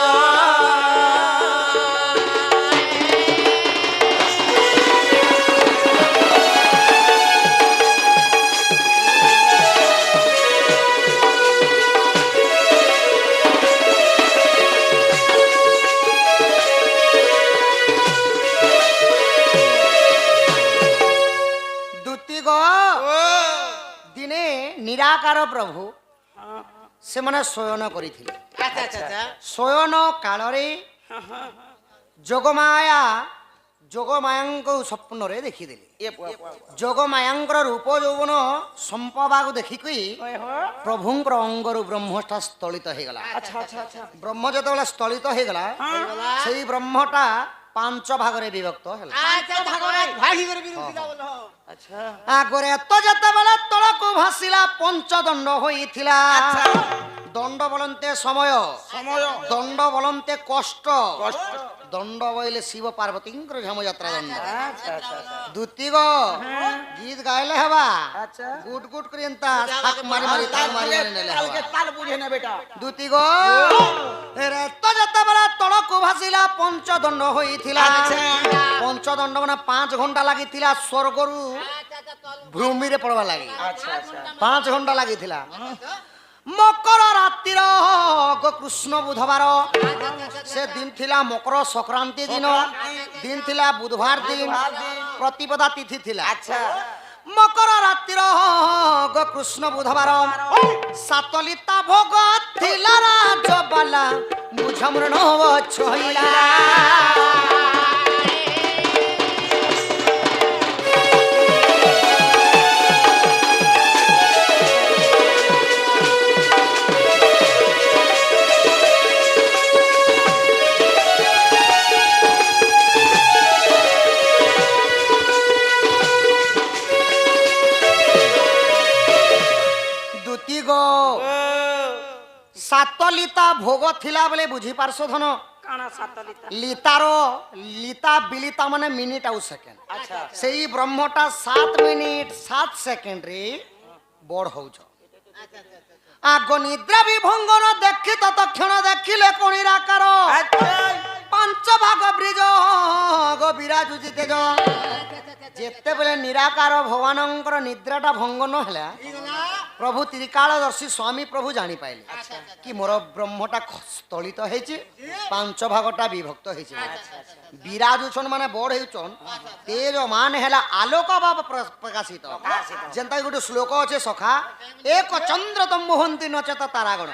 ଦିନେ ନିରାକାର ପ୍ରଭୁ ସେମାନେ ଶୟନ କରିଥିଲେ। ଶୟନ କାଳରେ ଯୋଗମାୟାଙ୍କୁ ସ୍ୱପ୍ନରେ ଦେଖିଦେଲେ। ଯୋଗମାୟାଙ୍କର ରୂପ ଯୌବନ ସମ୍ପବାକୁ ଦେଖିକି ପ୍ରଭୁଙ୍କର ଅଙ୍ଗରୁ ବ୍ରହ୍ମଟା ସ୍ଥଳିତ ହେଇଗଲା। ବ୍ରହ୍ମ ଯେତେବେଳେ ସ୍ଥଳିତ ହେଇଗଲା ସେଇ ବ୍ରହ୍ମଟା ପାଞ୍ଚ ଭାଗରେ ବିଭକ୍ତ ହେଲା। ଆଗରେ ତ ଯେତେବେଳେ ତଳକୁ ଭାସିଲା ପଞ୍ଚଦଣ୍ଡ ହୋଇଥିଲା। ଦଣ୍ଡ ବୋଲନ୍ତେ ସମୟ, ଦଣ୍ଡ ବୋଲନ୍ତେ କଷ୍ଟ, ଦଣ୍ଡ ବୋଇଲେ ଶିବ ପାର୍ବତୀଙ୍କର ଝାମଯାତ୍ରା ଦଣ୍ଡ। ଦ୍ୱିତୀୟ ଗୀତ ଗାଇଲେ ହେବା ଗୁଟ ଗୁଟ କରି ଏନ୍ତା ମାରି ମାରି ନେଲେ ଦ୍ୱିତୀୟ ତ ଯେତେବେଳେ ତଳକୁ ଭାସିଲା ପଞ୍ଚଦଣ୍ଡ ହୋଇଥିଲା। ପଞ୍ଚଦଣ୍ଡ ମାନେ 5 ଘଣ୍ଟା ଲାଗିଥିଲା ସ୍ୱର୍ଗରୁ ଭୂମିରେ ପଡବା ଲାଗି। 5 ଘଣ୍ଟା ଲାଗିଥିଲା। ମକର ରାତିର କୃଷ୍ଣ ବୁଧବାର ସେ ଦିନ ଥିଲା ମକର ସଂକ୍ରାନ୍ତି ଦିନ। ଦିନ ଥିଲା ବୁଧବାର ଦିନ, ପ୍ରତିପଦା ତିଥି ଥିଲା। ମକର ରାତିର କୃଷ୍ଣ ବୁଧବାର ସାତଲିତା ଭୋଗ ଥିଲା ରାଜବାଲା ବୁଝମୃଣ ଛଇଲା। ସାତଲିତା ଭୋଗ ଥିଲା ବୋଲେ ବୁଝି ପାରସ ଧନ। লিতা বিলিতা মানে মিনিট আউ সেকেন্ড। সেই ব্রহ্মটা 7 মিনিট 7 সেকেন্ডরে বড় হউছ। আগ নিদ্রা বিভঙ্গন দেখি ততক্ষণ দেখিলে কোন নিরাকার। 5 ভাগ ব্রিজ বিরাজুজি তেজ। যেতেবেলে নিরাকার ভগবানଙ୍କର নিদ্রাটা ভঙ্গ ন হেলা প্রভু ত্রিকালদর্শী স্বামী প্রভু জানি পাইলে কি মোর ব্রহ্মটা স্থলিত হয়েছে, 5 ভাগটা বিভক্ত হয়েছে। বিরাজুছন মানে বড় হেউছন তেজ মান হেলা আলোক বা প্রকাশিত। যেন্তা গোটে শ্লোক আছে সখা এক চন্দ্র তম মোহন্তি নচেত তারাগণ।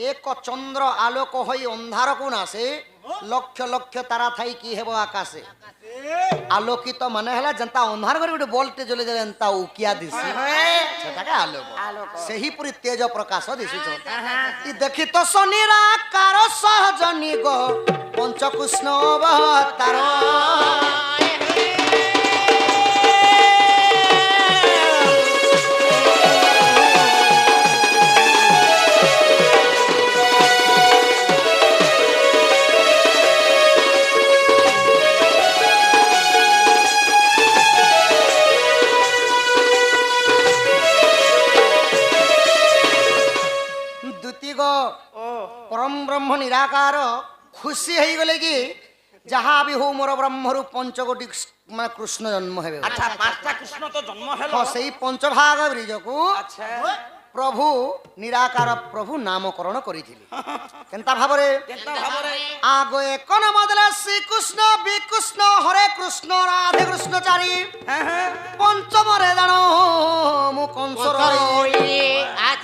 এক চন্দ্র আলোক হই অন্ধারকু নাসে লক্ষ লক্ষ তারা থাই কি হেব আকাশে। আলোকিত মানে হেলা যেন্তা অন্ধার করে গোটে বলতে জ্বলে যাবে এন্তা উকিয়া দিছি সেটাকে আলোক। সেহিপরি তেজ প্রকাশ দিশুছ। ই দেখি তো শনিরাকার সহজ নিগ পঞ্চকৃষ্ণ অবতার। परम ब्रह्म निराकार खुशी हो गले कि जहाँ भी हो मोर ब्रह्मरु पंचकोटि मैं कृष्ण जन्म है। अच्छा 5टा कृष्ण तो जन्म हेलो। हाँ सही पंचभाग ब्रिज को प्रभु निराकार प्रभु नामकरण करिथिले। केनता भाबरे आगो एक नाम देला श्री कृष्ण विकृष्ण हरे कृष्ण राधे कृष्ण चारि। पंचम रे जानो मु कंसर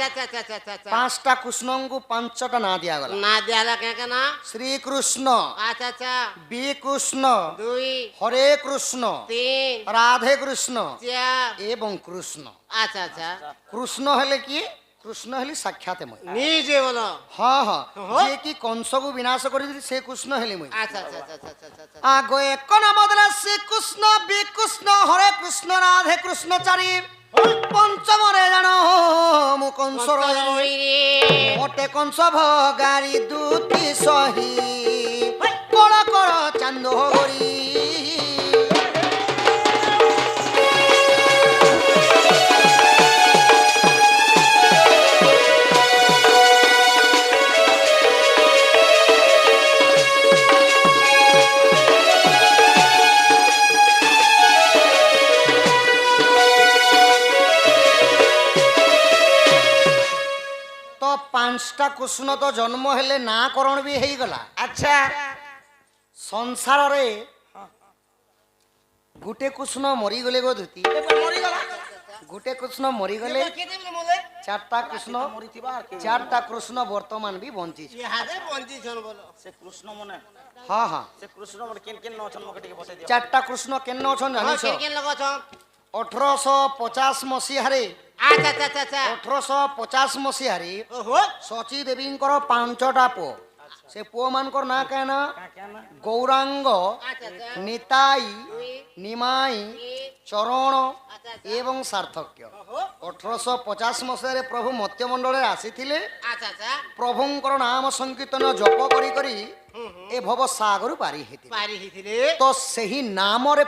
আচ্ছা আচ্ছা আচ্ছা আচ্ছা আচ্ছা আচ্ছা ପାଞ୍ଚଟା କୃଷ୍ଣଙ୍କୁ ପାଞ୍ଚଟା ନାଁ ଦିଆଗଲା। না দেয়ালা কে কে না ଶ୍ରୀକୃଷ୍ଣ, আচ্ছা আচ্ছা ବିକୃଷ୍ଣ, দুই ହରେ କୃଷ୍ଣ, তিন ରାଧେ କୃଷ୍ଣ চার ଏବଂ କୃଷ୍ଣ। আচ্ছা আচ্ছা କୃଷ୍ଣ ହେଲେ କିଏ? କୃଷ୍ଣ ହେଲେ ସାକ୍ଷାତ ମୁଇଁ। নিজে বলো ହଁ ହଁ, ହଁ। ଯିଏକି କଂସକୁ ବିନାଶ କରିଥିଲି ସେ କୃଷ୍ଣ ହେଲି ମୁଇଁ। আচ্ছা আচ্ছা আচ্ছা আচ্ছা আচ্ছা আচ্ছা আগ এক নাম দেলা শ্রীকৃষ্ণ, বিকৃষ্ণ, হরে কৃষ্ণ, রাধে কৃষ্ণ চারি। পঞ্চমরে জান মু কংস রই, মোটে কংস ভগারি দুতি সহি, কল কর চান্দ গরি। তো ପାଞ୍ଚଟା କୃଷ୍ଣ ତ ଜନ୍ମ ହେଲେ ନାକରଣ ବି ହେଇଗଲା। আচ্ছা ସଂସାରରେ ଗୋଟେ କୃଷ୍ଣ ମରିଗଲେ গো ଧୁତି, ଗୋଟେ କୃଷ୍ଣ ମରିଗଲେ, ଚାରିଟା କୃଷ୍ଣ, ଚାରିଟା କୃଷ୍ଣ ବର୍ତ୍ତମାନ ବି ବଞ୍ଚିଛି। ইহাদে বঞ্চিছন বলো সে কৃষ্ণ মনে ହଁ ହଁ, সে কৃষ্ণ মনে কেন কেন অছন মকে টিকে বসাই দিও। ଚାରିଟା କୃଷ୍ଣ କେନ ଅଛନ୍ ଜାଣିଛ? কেন কেন লগছ 1850 ମସିହାରେ, আচ্ছা আচ্ছা আচ্ছা আচ্ছা 1850 মସିହାରେ ওহো ସଚୀ ଦେବୀଙ୍କର ପାଞ୍ଚଟା ପୁଅ। ସେ ପୁଅ ମାନଙ୍କର ନାଁ କାଁ ନା? ଗୌରାଙ୍ଗ, আচ্ছা আচ্ছা ନିତାଇ, দুই ନିମାଇ, ଚରଣ আচ্ছা আচ্ছা ଏବଂ ସାର୍ଥକ୍ୟ। ওহো 1850 ମସିହାରେ ପ୍ରଭୁ ମତ୍ୟମଣ୍ଡଳରେ ଆସିଥିଲେ। আচ্ছা আচ্ছা ପ୍ରଭୁଙ୍କର ନାମ ସଂକୀର୍ତ୍ତନ ଜପ କରି କରି ଏ ଭବ ସାଗରରୁ ପାରି ହେଇଥିଲେ। পারি হিছিলে ତ ସେହି ନାମରେ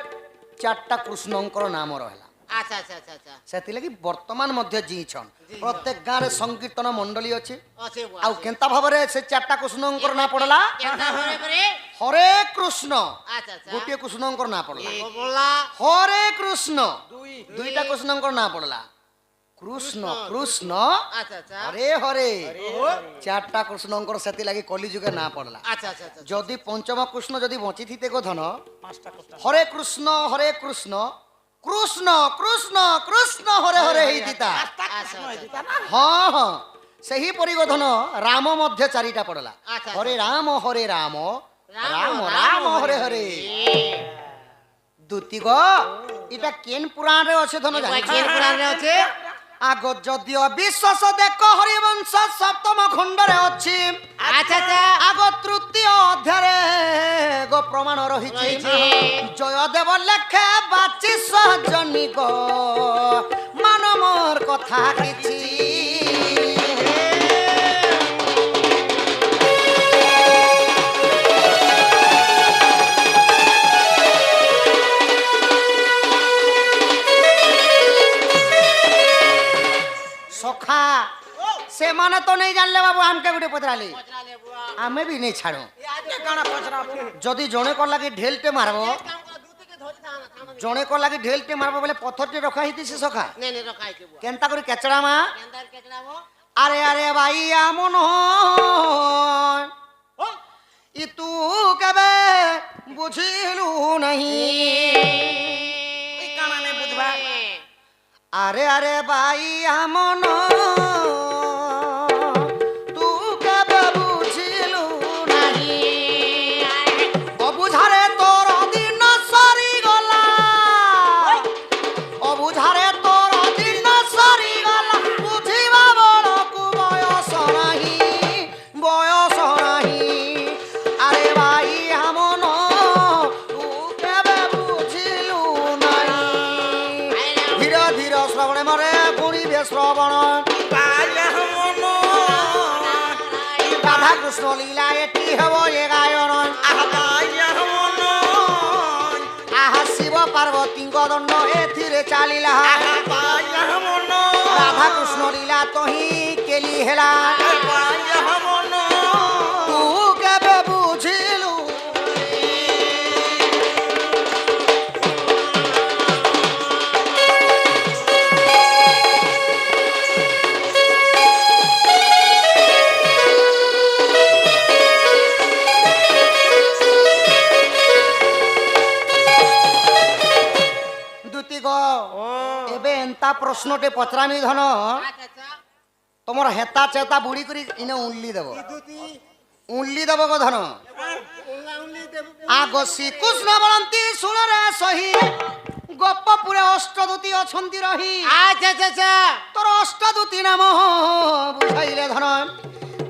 ଚାରିଟା କୃଷ୍ଣଙ୍କର ନାମ ରହିଲା। আচ্ছা আচ্ছা আচ্ছা আচ্ছা ସେଥିଲାଗି ବର୍ତ୍ତମାନ ମଧ୍ୟ ଜିଇଛନ୍। ପ୍ରତ୍ୟେକ ଗାଁରେ ସଂକୀର୍ତ୍ତନ ମଣ୍ଡଳୀ ଅଛି। আছে ଆଉ କେନ୍ତା ଭାବରେ ସେ ଚାରିଟା କୃଷ୍ଣଙ୍କର ନାଁ ପଡଲା? কেনটা হরে করে ହରେ କୃଷ୍ଣ, আচ্ছা আচ্ছা ଗୋଟିଏ କୃଷ୍ଣଙ୍କର ନାଁ ପଡଲା। বললা ହରେ କୃଷ୍ଣ, দুই ଦୁଇଟା କୃଷ୍ଣଙ୍କର ନାଁ ପଡଲା। କୃଷ୍ଣ କୃଷ୍ଣ, আচ্ছা আচ্ছা ହରେ ହରେ, ଚାରିଟା କୃଷ୍ଣଙ୍କର ସେଥିଲାଗି କଲିଯୁଗେ ନାଁ ପଡଲା। আচ্ছা আচ্ছা আচ্ছা ଯଦି ପଞ୍ଚମ କୃଷ୍ଣ ଯଦି ବଞ୍ଚିଥିତେ ଗୋଧନ, পাঁচটা কৃষ্ণ হরে কৃষ্ণ কৃষ্ণ, কৃষ্ণ কৃষ্ণ কৃষ্ণ হরে হরে ହେଇଥିତା। আচ্ছা আচ্ছা ହଁ ହଁ, ସେହିପରି ଗୋଧନ ରାମ ମଧ୍ୟ ଚାରିଟା ପଡଲା। ଆଚ୍ଛା, ହରେ ରାମ ରାମ, রাম ରାମ ହରେ ହରେ। ଦୁତି ଗ ଇଟା କେନ୍ ପୁରାଣରେ ଅଛି ଧନ ଜାଣିଛ? কেন পুরাণে আছে আগ যদিও বিশ্বাস দেখ হরিবংশ সপ্তম খণ্ডরে ଅଛି। আচ্ছা আচ্ছা আগ তৃতীয় অধ্যায়ে গো প্রমাণ রহিছে। রহিছে। জয়দেব লেখে বাচি সজনী গো, মান মোর কথা কিছু। সখা ସେମାନେ ତ ନେଇ ଜାଣିଲେ ବାବୁ, ଆମକେ ଗୋଟେ ପଚରାଲେ, পচরালে বুয়া ଆମେ ବି ନେଇ ଛାড়ୁ। কানা পচরা যদি জনে কর লাগি ঢেলটে মারব, কাম করা দুটিকে ধরে থাম থাম জনে কর লাগি ঢেলটে মারব বলে পথরটে রখা হইতিছে সখা। নে নে রখাইছে বুয়া কেনতা করে কেচড়া মা? কেন্দার কেচড়াবো আরে আরে ভাই আমন ও ই তু কেবে বুঝিলু নাহি। কানা নে বুঝবা আরে আরে ভাই আমন তু কেবে বুঝিলু নাহি। অবুঝারে তোর দিন সরি গলা, অবুঝারে তোর দিন সরি গলা। বুঝিবা বড়কু বয়স নাহি, বয়স নাহি। আরে ভাই আমন তু কেবে বুঝিলু নাহি। ধীরে ধীরে শ্রবণে মরে গুণিবে শ্রবণ। রাধা কৃষ্ণ লীলা এটি হব এ গায়ন। আহা শিব পার্বতীଙ୍କ দণ্ড এথিরে চালিলা। রাধা কৃষ্ণ লীলা তহি কেলি হেলা। তু কেবে বুঝিলু? দুতি গ ও ଏବେ ଏନ୍ତା ପ୍ରଶ୍ନଟେ ପଚରାମି ଧନ। আচ্ছা আচ্ছা তোমার হেতা চেতা বুড়ি করে ইনে উনলি দেব উনলি দেব গো ধন আগ শ্রীকৃষ্ণ বলন্তি শুণরে সহি গোপপুরে অষ্টদূতি অছন্তি রহি আচ্ছা আচ্ছা আচ্ছা তোর অষ্টদূতি নাম বুঝাইলে ধন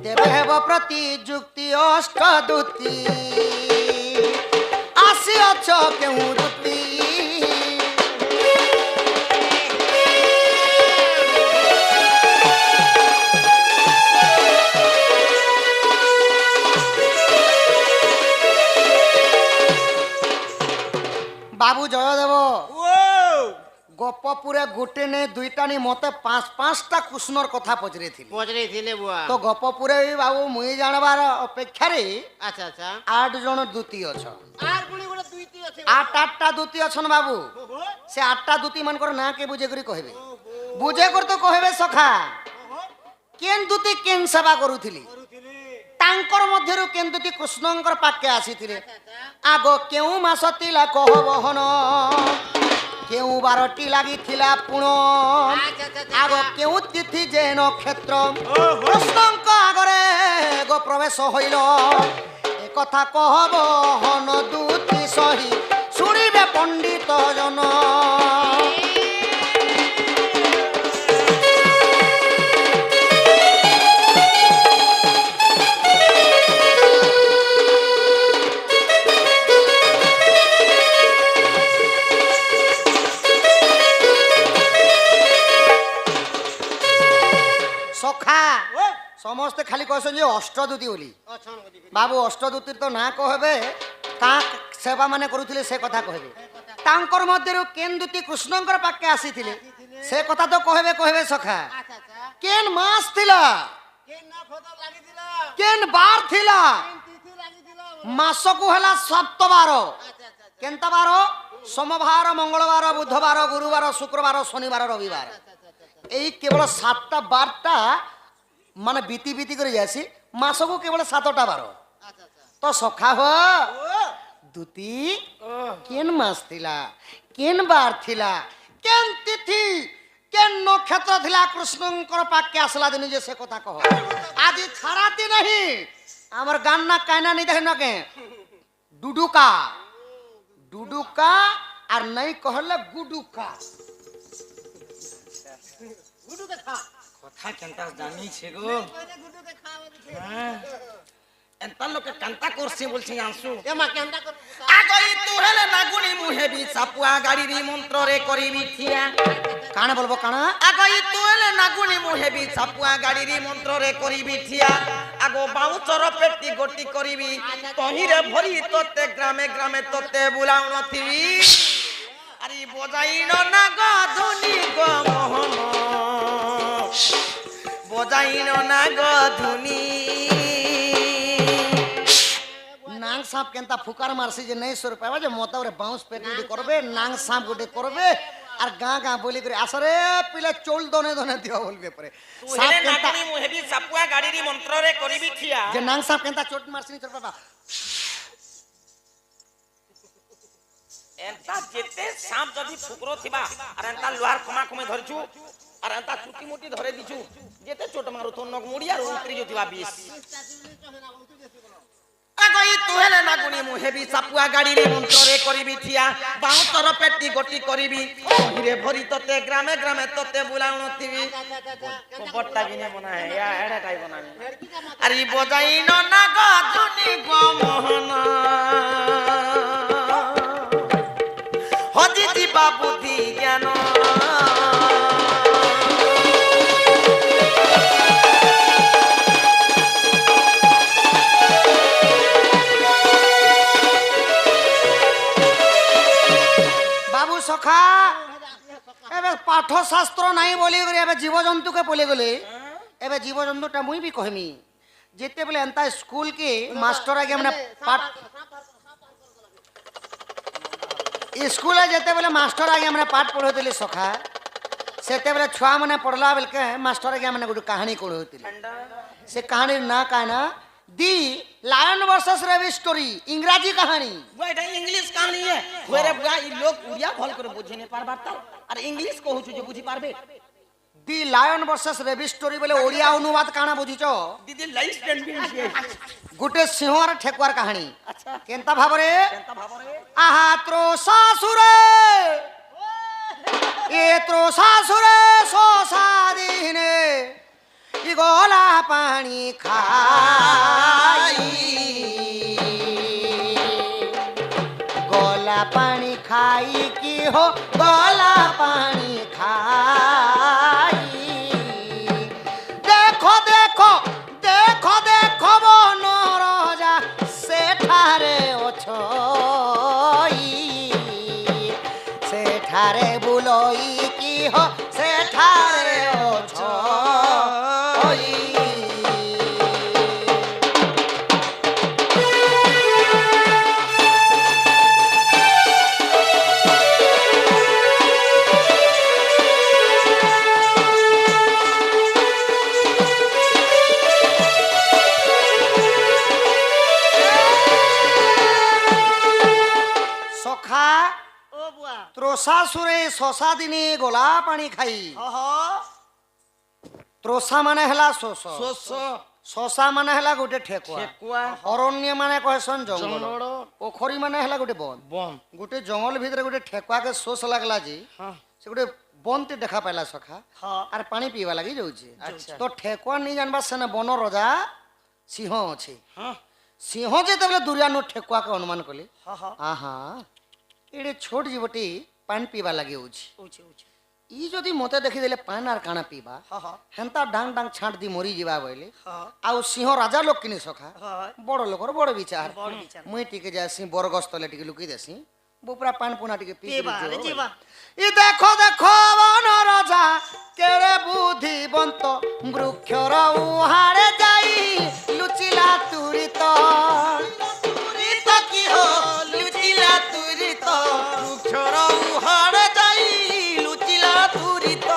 দেবে হেব প্রতিযুক্তি অষ্টদূতি আসিଅଛ কেউ দূতি বাবু জয়দেব গপপুরে গোটে নে দুইটা নি মতে পাঁচ পাঁচটা কৃষ্ণর কথা পচরেছিল পচরে ছিলে বুয়া তো গপপুরে বাবু মুই জানবার অপেক্ষারে আচ্ছা আচ্ছা 8 জন দূতি অছ আর গুলি গুলো দুইটি আছে 8টা দূতি অছন বাবু সে 8টা দূতি মানকর না কে বুঝে করি কহিবে বুঝে কর তো কহিবে সখা কেন দূতি কেন সেবা করুথিলি তাঙ্কর মধ্যরু কেন দূতি কৃষ্ণঙ্কর পাকে আসিଥିଲେ আগ কেউ মাস তিলা কহ বহন কেউ বারটি লাগিଥିଲା পুণ আগ কেউ তিথি যে নক্ষত্র কৃষ্ণঙ্ক আগরে গো প্রবেশ হইল এ কথা কহব হন দূতি সহি শুনিবে পণ্ডিত জন সখা সমস্তে খালি কহছেন যে অষ্টদূতি বলি বাবু অষ্টদূতির তো না কহবে কাক সেবা মানে করুଥିଲେ সে কথা কহবে তাঙ্কর মধ্যে কেন দূতি কৃষ্ণঙ্কর পাকে আসিଥିଲେ সে কথা তো কহবে কহবে সখা আচ্ছা আচ্ছা কেন মাস থিলা কেন না ফটো লাগি দিলা কেন বার থিলা তিথি লাগি দিলা মাসকু হেলা সপ্তবার আচ্ছা আচ্ছা কেনতা বার সোমবার মঙ্গলবার বুধবার গুরুবার শুক্রবার শনিবার রবিবার এই কেবল 7টা বারটা মানে বিতি বিতি করে যাচ্ছি মাসকু কেবল 7টা বার আচ্ছা আচ্ছা তো সখা হ দুতি কেন মাস থিলা কেন বার থিলা কেন তিথি কেন নক্ষত্র থিলা কৃষ্ণঙ্কর পাকে আসলা দিন যে সে কথা কহ আজি ছাড়াতি নাহি আমার গান না কায়না নেই দেখেন না কে ডুডুকা ডুডুকা আর নাই কহলে গুডুকা গুডুকে খা কথা কেনতা জানিছে গো কইতে গুডুকে খা এন্তা লোকে কান্তা করছে বলছি আনসু এ মা কেনটা কর আগই তু হেলে নাগুনি মুহেবি সাপুয়া গাড়িরি মন্ত্রে করিবি থিয়া কানে বলবো কানা আগই তু হেলে নাগুনি মুহেবি সাপুয়া গাড়িরি মন্ত্রে করিবি থিয়া আগো বাউচর পেটি গটি করিবি তহিরে ভরি তোতে গ্রামে গ্রামে তোতে বুলাও নথিবি আরে বজাইন না গো ধুনি গো মোহন বজাইন না গো ধুনি নাং সাপ কেনতা ফুকার মারছি যে নেই সর পাইবা যে মতা ওরে বাউন্স পেটি গুটি করবে নাং সাপ গুটি করবে আর গাঁ গাঁ বলি করে আসরে পিলে চোল দনে দনে দিও বলবে পরে সাপ হেলে কেনতা নাগুনি মুহেবি সাপুয়া গাড়িরি মন্ত্রে করিবি থিয়া যে নাং সাপ কেনতা চোট মারছি নি তোর বাবা এন্তা যেতে সাপ যদি ফুকরো থিবা আর এন্তা লোহার খমা খমে ধরছু আর এন্তা চুটি মুটি ধরে দিছু যেতে চোট মারু তো নগ মুড়ি আর উতরি যতিবা 20 আগই তু হেলে নাগুনি মুহেবি সাপুয়া গাড়িরি মন্ত্রে করিবি থিয়া বাউতর পেটি গটি করিবি হিরে ভরি তোতে গ্রামে গ্রামে তোতে বুলাও নথিবি বট্টা বিনে বনা হে ইয়া এড়া টাই বনানি আরে বজাইন না গো ধুনি গো মোহন হজি দিবা বুদ্ধি জ্ঞান বাবু সখা এবে পাঠ শাস্ত্র নাই বলি করে এবে জীবজন্তুকে বলে গেলে এবে জীবজন্তুটা মুই বি কহমি যেতে বলে এন্তা স্কুল কে মাস্টার আগে মানে পাঠ স্কুলে যেতে বলে মাস্টার আগে মানে পাঠ পড়াউଥିଲି সখা সেତେବେଳେ ଛୁଆ ମାନେ ପଢଲା ବେଲକେ ମାଷ୍ଟର ଆଜ୍ଞା ମାନେ ଗୋଟେ କାହାଣୀ କହୁଥିଲେ ସେ କାହାଣୀର ନାଁ କାଁ ନା ଦି ଲାୟନ ବର୍ସେସ ରେବି ଷ୍ଟୋରି ଇଂରାଜୀ କାହାଣୀ वो एटा इंग्लिश कहानी है वेरे बुआ ई लोग उड़िया भल करे बुझे नहीं पार बात और इंग्लिश कहू छु जे बुझी पारबे দি লায়ন ভার্সেস রেবিস স্টোরি বলে ওড়িয়া অনুবাদ কাଣା বুঝিছ দিদি লাইফ স্টাইল ବି ଅଛି গোটে সিংহর ঠেকুয়ার কাহিনী আচ্ছা কেনতা ভাবরে କେନ୍ତା ଭାବରେ আহা ত্রোষাসুরে এ ত্রোষাসুরে শোষাদিনে ই গলা পানি খাই গলা পানি খাই কি হো গলা পানি খাই দেখো দেখো দেখো দেখো বনরজা সেঠারে অছই সেঠারে বুলই কি হো সেঠারে অছই সখা ও বুয়া ত্রোষাসুরে শশা দিনে গলা পানি খাই হ ত্রোষা মানে হেলা শোষ ଶୋଷ শশা মানে হেলা গোটে ঠেকুয়া ଠେକୁଆ অরণ্য মানে কহেসন জঙ্গল ଜଙ୍ଗଲ পোখରୀ মানে হেলা গোটে বন ବନ୍ଦ গোটে জঙ্গল ভিতরে গোটে ঠেকুয়াকে শোষ লাগলা যে ହଁ সে গোটে বনতে দেখা পাইলা সখা হ আর পানি পিଇବା লাগি যাଉଛି আচ্ছা। তো ঠেকুয়া নি জানবা সেনে বন রজা সিংহ আছে ହଁ সিংহ যেତେବେଳେ দূরিয়ানো ঠেকুয়াকে অনুমান কলে হ আহা এড়ে ছোট জীবটি পানি পিଇବା লাগি যাଉଛି উচি উচি ই যদি মতে দেখিদেলে পান আর কাଣା পিবা হ হেন্তা ডাং ডাং ছাঁট দি মরি ଯିବା বইলে হ ଆଉ ସିଂହ ରାଜା ଲୋକ କିନି ସଖା হ ବଡ ଲୋକର ବଡ ବିଚାର বড় বিচার ମୁଇଁ ଟିକେ ଯାସି ବରଗଛ ତଲେ ଟିକେ ଲୁକି ଦେସି ବୁପୁରା ପାନ ପୁନା ଟିକେ ପିଇ ପିଇବା ରେ ଯିବା ଇ ଦେଖ ଦେଖ ବନ ରାଜା କେଡ଼େ ବୁଦ୍ଧିବନ୍ତ ବୃକ୍ଷର ଉହାଡ଼େ ଯାଇ ଲୁଚିଲା ତୁରିତ ତୁରିତ କି ହୋ ଲୁଚିଲା ତୁରିତ ବୃକ୍ଷର ଉହାଡ଼େ ଯାଇ ଲୁଚିଲା ତୁରିତ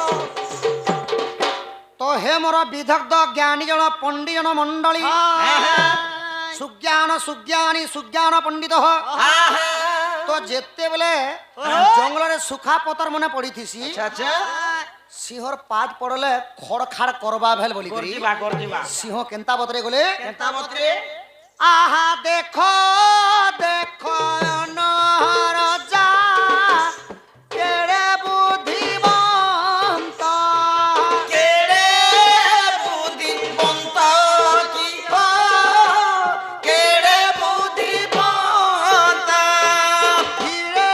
ତ ହେ ମୋର ବିଦଗ୍ଧ ଜ୍ଞାନୀ ଜଣ ପଣ୍ଡି ଜଣ ମଣ୍ଡଳୀ ସୁଜ୍ଞାନ ସୁଜ୍ଞାନୀ ସୁଜ୍ଞାନ ପଣ୍ଡିତ তো যেতেবেলে জঙ্গলরে সুখা পতর মনে পড়িথিসি ଆଚ୍ଛା সিংহর পাদ পড়লে খড় খাড় করবা ভেল বলি করি ଗର୍ଜିବା ଗର୍ଜିବା সিংহ কেনতা বতরে গলে କେନ୍ତା ମତରେ আহা দেখো দেখো অনরজা কেড়ে বুদ্ধিবন্ত কেড়ে বুদ্ধিবন্ত কি হো কেড়ে বুদ্ধিবন্ত ধীরে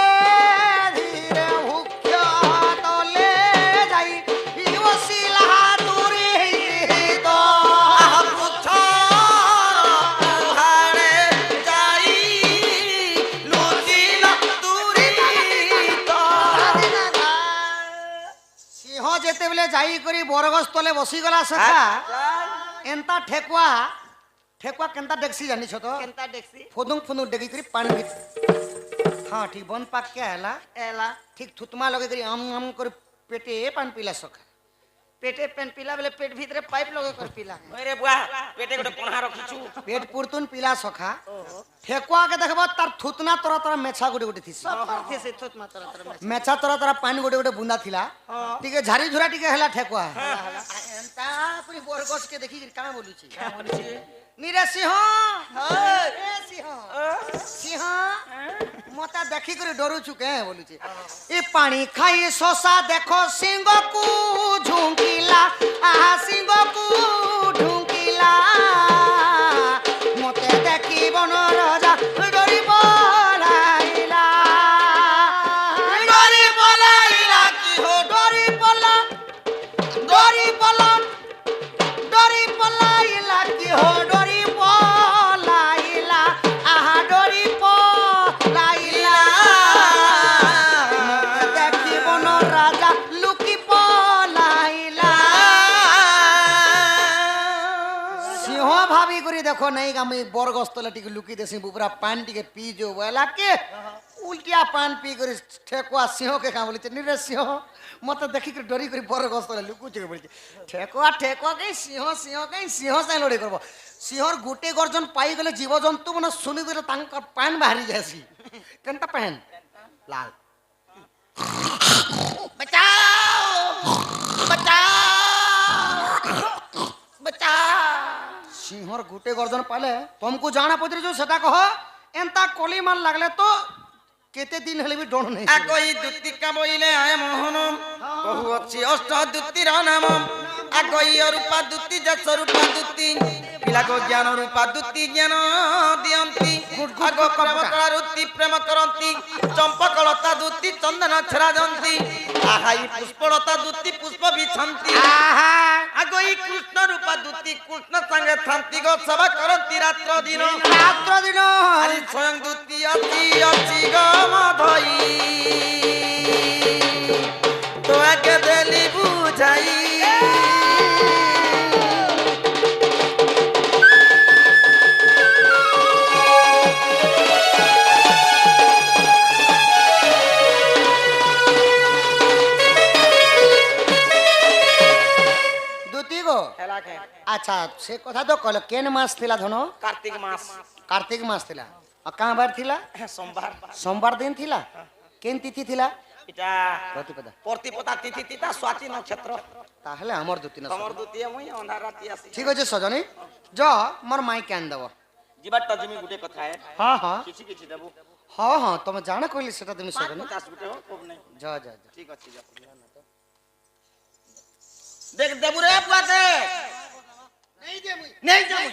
ধীরে হুক্ষ তলে যাই বসিলা তুরিত আহ পুত্র উহাড়ে যাই লুচিলা তুরিত সিংহ যেতেবেলে যাই করি বরগছ তলে বসিগলা সখা এন্তা ঠেকুয়া ঠেকুয়া কেনতা দেখছি জানিছ তো কেনতা দেখছি ফুদুং ফুদুং ডেকি করি পানি ভিত হ্যাঁ ঠিক বন পাক কে হেলা এলা ঠিক থুতমা লগে করি আম আম করে পেটে পানি পিলা সখা পেটে পেন পিলা বেলে পেট ভিতরে পাইপ লগে কর পিলা রে বুয়া পেটে গোটে কণা রখিଛୁ পেট পুরতুন পিলা সখা ঠেকুয়াকে দেখব তার থুতনা তরা তরা মেছা গোটে গোটে থিস সব করতে সে থত মাত্রা তর মে মেছা তরা তরা পানি গোটে গোটে বুন্দা থিলা টিকে ঝারি ঝুরা টিকে হেলা ঠেকুয়া এন্তা পুরি বরগছ কে দেখি কাଣା বলুছি নিরে সিংহ এ সিংহ সিংহ মতা দেখি করে ডরুছু কে বলুছি এ পানি খাই শশা দেখো সিংহকু ঝুঁকিলা আহা সিংহকু ঢুকিলা মতে দেখি বন রাজা ডরি পলাইলা ডরি পলাইলা কি হো ডরি পলা ডরি পলা ডরি পলাইলা কি হো ডরি পলাইলা আহা ডরি পলাইলা দেখি বন রাজা লুকি পলাইলা সিংহ ভাবি করি দেখো নাই আমি বরগছ তলে টিকে লুকি দেছি বুপুরা পান টিকে পি যো বলা কে উল্টিয়া পান পি করে ঠেকুয়া সিংহকে কা বলিছে নিরে সিংহ মতে দেখি করে ডরি করে বরগছ তলে লুকুছে বলিছে ঠেকুয়া ঠেকুয়া কে সিংহ সিংহ কে সিংহ সাই লড়াই করব সিংহর গোটে গর্জন পাই গলে জীবজন্তু মানে শুনি দিলে তাঙ্কর পান বাহারি যাসি কেনটা পান লাল बचाओ बचाओ সিংহর গুটে গর্জন পালে তুমকু জানা পড়ছে সেটা কহ এন্তা কলি মাল লাগলে তো কেতে দিন হলে বি ডন নেই আগই দুতিকা বইলে আয় মোহন বহু ଅଛି অষ্ট দুতির নাম আগই রূপা দুতি যশ রূপা দুতি পিলাগো জ্ঞান রূপা দুতি জ্ঞান দিয়ନ୍ତି আগ প্রেম করা রুতি প্রেম করନ୍ତି চম্পকলতা দুতি চন্দন ছড়াজନ୍ତି আহাই পুষ্পলতা দুতি পুষ্প বিছନ୍ତି আগই কৃষ্ণ রূপা দুতি কৃষ্ণ সঙ্গে থাନ୍ତି গো সভা করନ୍ତି রাত্র দিন রাত্র দিন আরে স্বয়ং দুতি ଅଛି গো মধই তো আগে দেলি বুঝাই দুতি গো আচ্ছা সে কথা তো কল কেন মাস থিলা ধন কার্তিক মাস কার্তিক মাস থিলা আর কাঁ বার থিলা সোমবার সোমবার দিন থিলা কেন তিথি থিলা এটা প্রতিপদা প্রতিপদা তিথি তিতা স্বাতি নক্ষত্র তাহলে আমার দুতি না তোমার দ্বিতীয় মুই অন্ধার রাতি আসি ঠিক আছে সজনী য মোর মাই কেন দেব ଯିବାଟା ଜିମି ଗୋଟେ କଥା ହେ হ্যাঁ হ্যাঁ କିଛି କିଛି দেবো হ্যাঁ হ্যাঁ তুমি জানা কইলি সেটা তুমি সজনী 50 গুটে হোক খুব নাই যা যা যা ঠিক আছে যা দেখ দেবু রে পুয়াতে नहीं दे मुई নেই যাবো